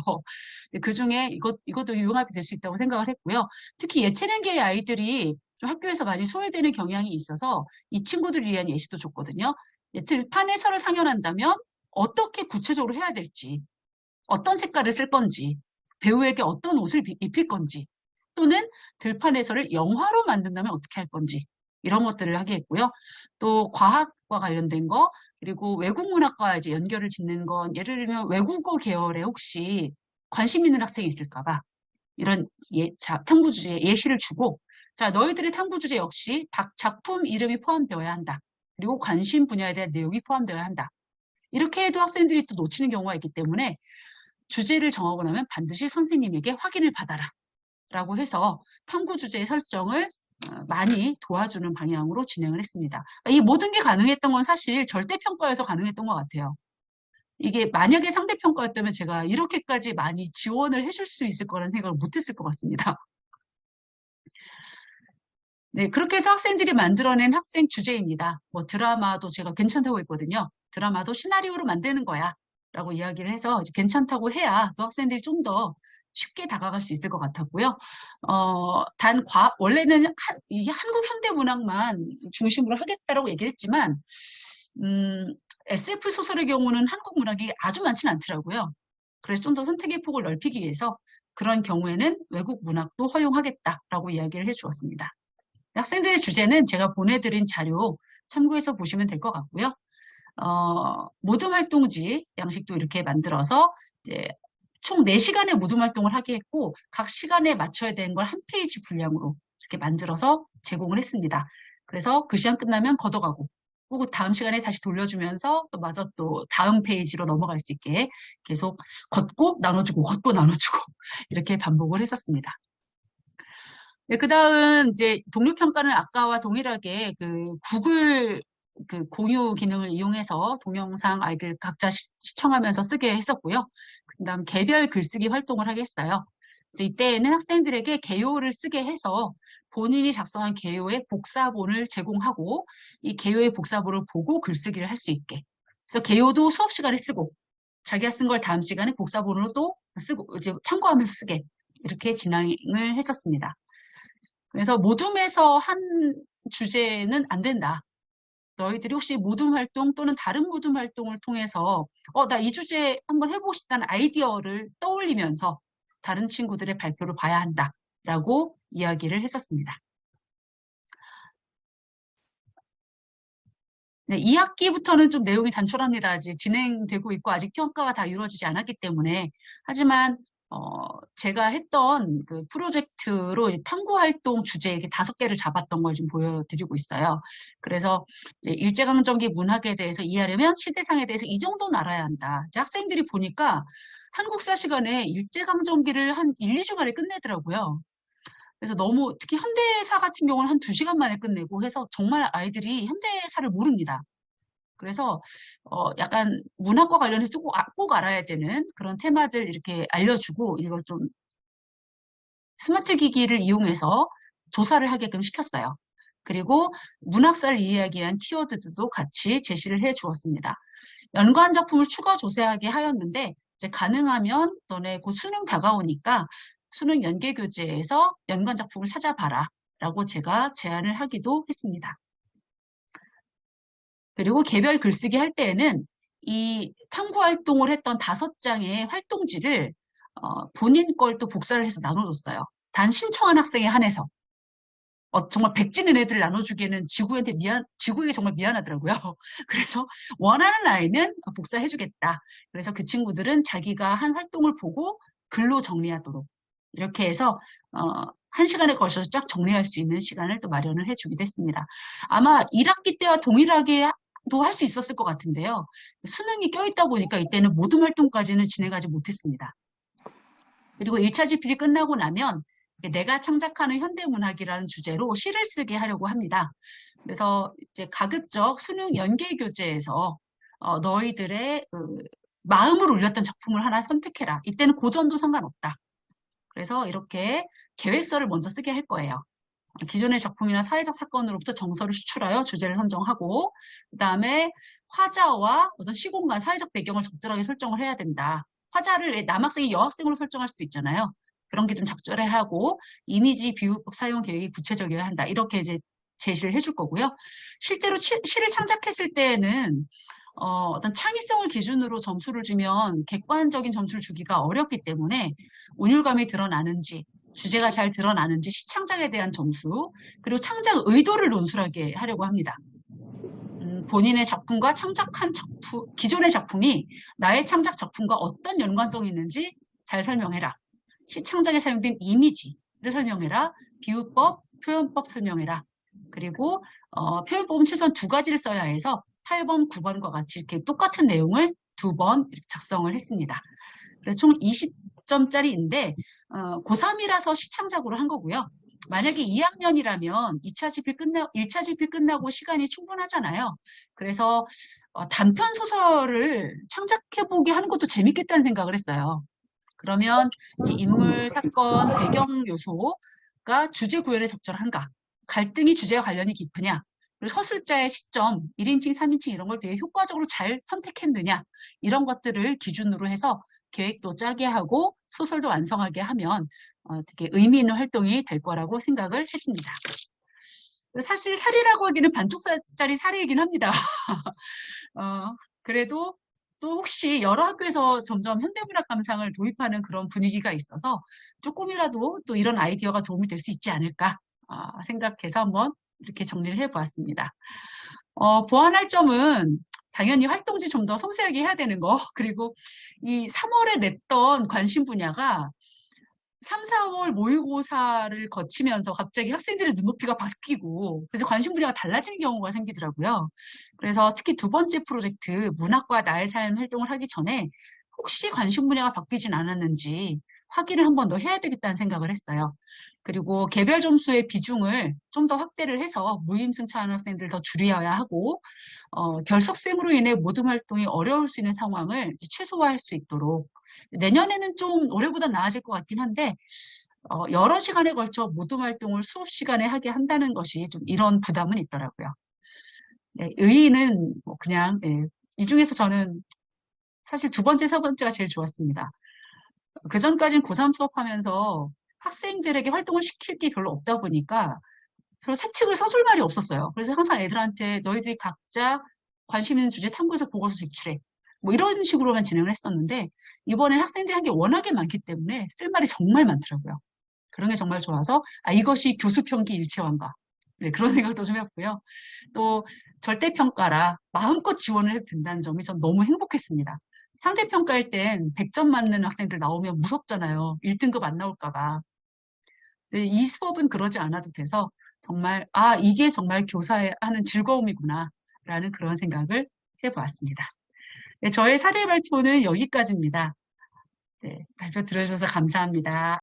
그 중에 이것도 융합이 될 수 있다고 생각을 했고요. 특히 예체능계의 아이들이 좀 학교에서 많이 소외되는 경향이 있어서 이 친구들을 위한 예시도 줬거든요. 들판 해설을 상연한다면 어떻게 구체적으로 해야 될지, 어떤 색깔을 쓸 건지, 배우에게 어떤 옷을 입힐 건지, 또는 들판 해설을 영화로 만든다면 어떻게 할 건지 이런 것들을 하게 했고요. 또 과학과 관련된 거, 그리고 외국 문학과 이제 연결을 짓는 건 예를 들면 외국어 계열에 혹시 관심 있는 학생이 있을까 봐 이런 탐구 주제에 예시를 주고 자, 너희들의 탐구 주제 역시 작품 이름이 포함되어야 한다. 그리고 관심 분야에 대한 내용이 포함되어야 한다. 이렇게 해도 학생들이 또 놓치는 경우가 있기 때문에 주제를 정하고 나면 반드시 선생님에게 확인을 받아라. 라고 해서 탐구 주제의 설정을 많이 도와주는 방향으로 진행을 했습니다. 이 모든 게 가능했던 건 사실 절대평가에서 가능했던 것 같아요. 이게 만약에 상대평가였다면 제가 이렇게까지 많이 지원을 해줄 수 있을 거라는 생각을 못했을 것 같습니다. 네, 그렇게 해서 학생들이 만들어낸 학생 주제입니다. 뭐 드라마도 제가 괜찮다고 했거든요. 드라마도 시나리오로 만드는 거야. 라고 이야기를 해서 이제 괜찮다고 해야 또 학생들이 좀 더 쉽게 다가갈 수 있을 것 같았고요. 원래는 이게 한국 현대문학만 중심으로 하겠다라고 얘기를 했지만, SF 소설의 경우는 한국 문학이 아주 많지는 않더라고요. 그래서 좀 더 선택의 폭을 넓히기 위해서 그런 경우에는 외국 문학도 허용하겠다라고 이야기를 해주었습니다. 학생들의 주제는 제가 보내드린 자료 참고해서 보시면 될 것 같고요. 모둠 활동지 양식도 이렇게 만들어서 이제 총 4시간의 모둠 활동을 하게 했고 각 시간에 맞춰야 되는 걸 한 페이지 분량으로 이렇게 만들어서 제공을 했습니다. 그래서 그 시간 끝나면 걷어가고 그리고 다음 시간에 다시 돌려주면서 또 마저 또 다음 페이지로 넘어갈 수 있게 계속 걷고 나눠주고 걷고 나눠주고 이렇게 반복을 했었습니다. 네, 그 다음 이제 동료평가는 아까와 동일하게 그 구글 그 공유 기능을 이용해서 동영상 아이들 각자 시청하면서 쓰게 했었고요. 그 다음 개별 글쓰기 활동을 하게 했어요. 그래서 이때에는 학생들에게 개요를 쓰게 해서 본인이 작성한 개요의 복사본을 제공하고 이 개요의 복사본을 보고 글쓰기를 할 수 있게. 그래서 개요도 수업 시간에 쓰고 자기가 쓴 걸 다음 시간에 복사본으로 또 쓰고 이제 참고하면서 쓰게 이렇게 진행을 했었습니다. 그래서 모둠에서 한 주제는 안 된다. 너희들이 혹시 모둠 활동 또는 다른 모둠 활동을 통해서 나 이 주제 한번 해보고 싶다는 아이디어를 떠올리면서 다른 친구들의 발표를 봐야 한다라고 이야기를 했었습니다. 네, 2학기부터는 좀 내용이 단촐합니다. 아직 진행되고 있고 아직 평가가 다 이루어지지 않았기 때문에 하지만 제가 했던 그 프로젝트로 탐구활동 주제 이렇게 5개를 잡았던 걸 지금 보여드리고 있어요. 그래서 이제 일제강점기 문학에 대해서 이해하려면 시대상에 대해서 이 정도는 알아야 한다. 이제 학생들이 보니까 한국사 시간에 일제강점기를 한 1, 2주간에 끝내더라고요. 그래서 너무 특히 현대사 같은 경우는 한 2시간 만에 끝내고 해서 정말 아이들이 현대사를 모릅니다. 그래서 약간 문학과 관련해서 꼭 알아야 되는 그런 테마들 이렇게 알려주고 이걸 좀 스마트 기기를 이용해서 조사를 하게끔 시켰어요. 그리고 문학사를 이해하기 위한 키워드들도 같이 제시를 해 주었습니다. 연관 작품을 추가 조사하게 하였는데 이제 가능하면 너네 곧 수능 다가오니까 수능 연계 교재에서 연관 작품을 찾아봐라 라고 제가 제안을 하기도 했습니다. 그리고 개별 글쓰기 할 때에는 이 탐구 활동을 했던 5장의 활동지를 본인 걸 또 복사를 해서 나눠줬어요. 단 신청한 학생에 한해서. 정말 백지는 애들을 나눠주기에는 지구에게 정말 미안하더라고요. 그래서 원하는 아이는 복사해주겠다. 그래서 그 친구들은 자기가 한 활동을 보고 글로 정리하도록 이렇게 해서 1시간에 걸쳐서 쫙 정리할 수 있는 시간을 또 마련을 해주기도 했습니다. 아마 1학기 때와 동일하게 도 할 수 있었을 것 같은데요. 수능이 껴있다 보니까 이때는 모든 활동까지는 진행하지 못했습니다. 그리고 1차 집필이 끝나고 나면 내가 창작하는 현대문학이라는 주제로 시를 쓰게 하려고 합니다. 그래서 이제 가급적 수능 연계 교재에서 너희들의 마음을 울렸던 작품을 하나 선택해라. 이때는 고전도 상관없다. 그래서 이렇게 계획서를 먼저 쓰게 할 거예요. 기존의 작품이나 사회적 사건으로부터 정서를 수출하여 주제를 선정하고, 그 다음에 화자와 어떤 시공간, 사회적 배경을 적절하게 설정을 해야 된다. 화자를 남학생이 여학생으로 설정할 수도 있잖아요. 그런 게 좀 적절해야 하고, 이미지 비유법 사용 계획이 구체적이어야 한다. 이렇게 이제 제시를 해줄 거고요. 실제로 시를 창작했을 때에는 어떤 창의성을 기준으로 점수를 주면 객관적인 점수를 주기가 어렵기 때문에 운율감이 드러나는지, 주제가 잘 드러나는지, 시창작에 대한 점수, 그리고 창작 의도를 논술하게 하려고 합니다. 본인의 작품과 창작한 작품, 기존의 작품이 나의 창작 작품과 어떤 연관성이 있는지 잘 설명해라. 시창작에 사용된 이미지를 설명해라. 비유법, 표현법 설명해라. 그리고 표현법은 최소한 2가지를 써야 해서 8번, 9번과 같이 이렇게 똑같은 내용을 2번 작성을 했습니다. 그래서 총 20점짜리인데 고3이라서 시창작으로 한 거고요. 만약에 2학년이라면 1차 집필 끝나고 시간이 충분하잖아요. 그래서 단편 소설을 창작해보게 하는 것도 재밌겠다는 생각을 했어요. 그러면 이 인물, 사건, 배경 요소가 주제 구현에 적절한가? 갈등이 주제와 관련이 깊으냐? 그리고 서술자의 시점, 1인칭, 3인칭 이런 걸 되게 효과적으로 잘 선택했느냐? 이런 것들을 기준으로 해서 계획도 짜게 하고 소설도 완성하게 하면 되게 의미 있는 활동이 될 거라고 생각을 했습니다. 사실 사리라고 하기는 반쪽짜리 사리이긴 합니다. 그래도 또 혹시 여러 학교에서 점점 현대문학 감상을 도입하는 그런 분위기가 있어서 조금이라도 또 이런 아이디어가 도움이 될 수 있지 않을까 생각해서 한번 이렇게 정리를 해보았습니다. 보완할 점은 당연히 활동지 좀 더 섬세하게 해야 되는 거, 그리고 이 3월에 냈던 관심 분야가 3, 4월 모의고사를 거치면서 갑자기 학생들의 눈높이가 바뀌고 그래서 관심 분야가 달라지는 경우가 생기더라고요. 그래서 특히 2번째 프로젝트 문학과 나의 삶 활동을 하기 전에 혹시 관심 분야가 바뀌진 않았는지 확인을 한 번 더 해야 되겠다는 생각을 했어요. 그리고 개별 점수의 비중을 좀 더 확대를 해서 무임승차하는 학생들을 더 줄여야 하고 결석생으로 인해 모든 활동이 어려울 수 있는 상황을 최소화할 수 있도록 내년에는 좀 올해보다 나아질 것 같긴 한데 여러 시간에 걸쳐 모든 활동을 수업 시간에 하게 한다는 것이 좀 이런 부담은 있더라고요. 네, 의의는 뭐 그냥 이 중에서 저는 사실 2번째, 3번째가 제일 좋았습니다. 그전까지는 고3 수업하면서 학생들에게 활동을 시킬 게 별로 없다 보니까 별로 세특을 써줄 말이 없었어요. 그래서 항상 애들한테 너희들이 각자 관심 있는 주제 탐구해서 보고서 제출해. 뭐 이런 식으로만 진행을 했었는데 이번엔 학생들이 한 게 워낙에 많기 때문에 쓸 말이 정말 많더라고요. 그런 게 정말 좋아서 이것이 교수평기 일체화인가. 네, 그런 생각도 좀 해봤고요. 또 절대평가라 마음껏 지원을 해도 된다는 점이 전 너무 행복했습니다. 상대평가할 땐 100점 맞는 학생들 나오면 무섭잖아요. 1등급 안 나올까 봐. 네, 이 수업은 그러지 않아도 돼서 정말 이게 정말 교사의 하는 즐거움이구나 라는 그런 생각을 해보았습니다. 네, 저의 사례 발표는 여기까지입니다. 네, 발표 들어주셔서 감사합니다.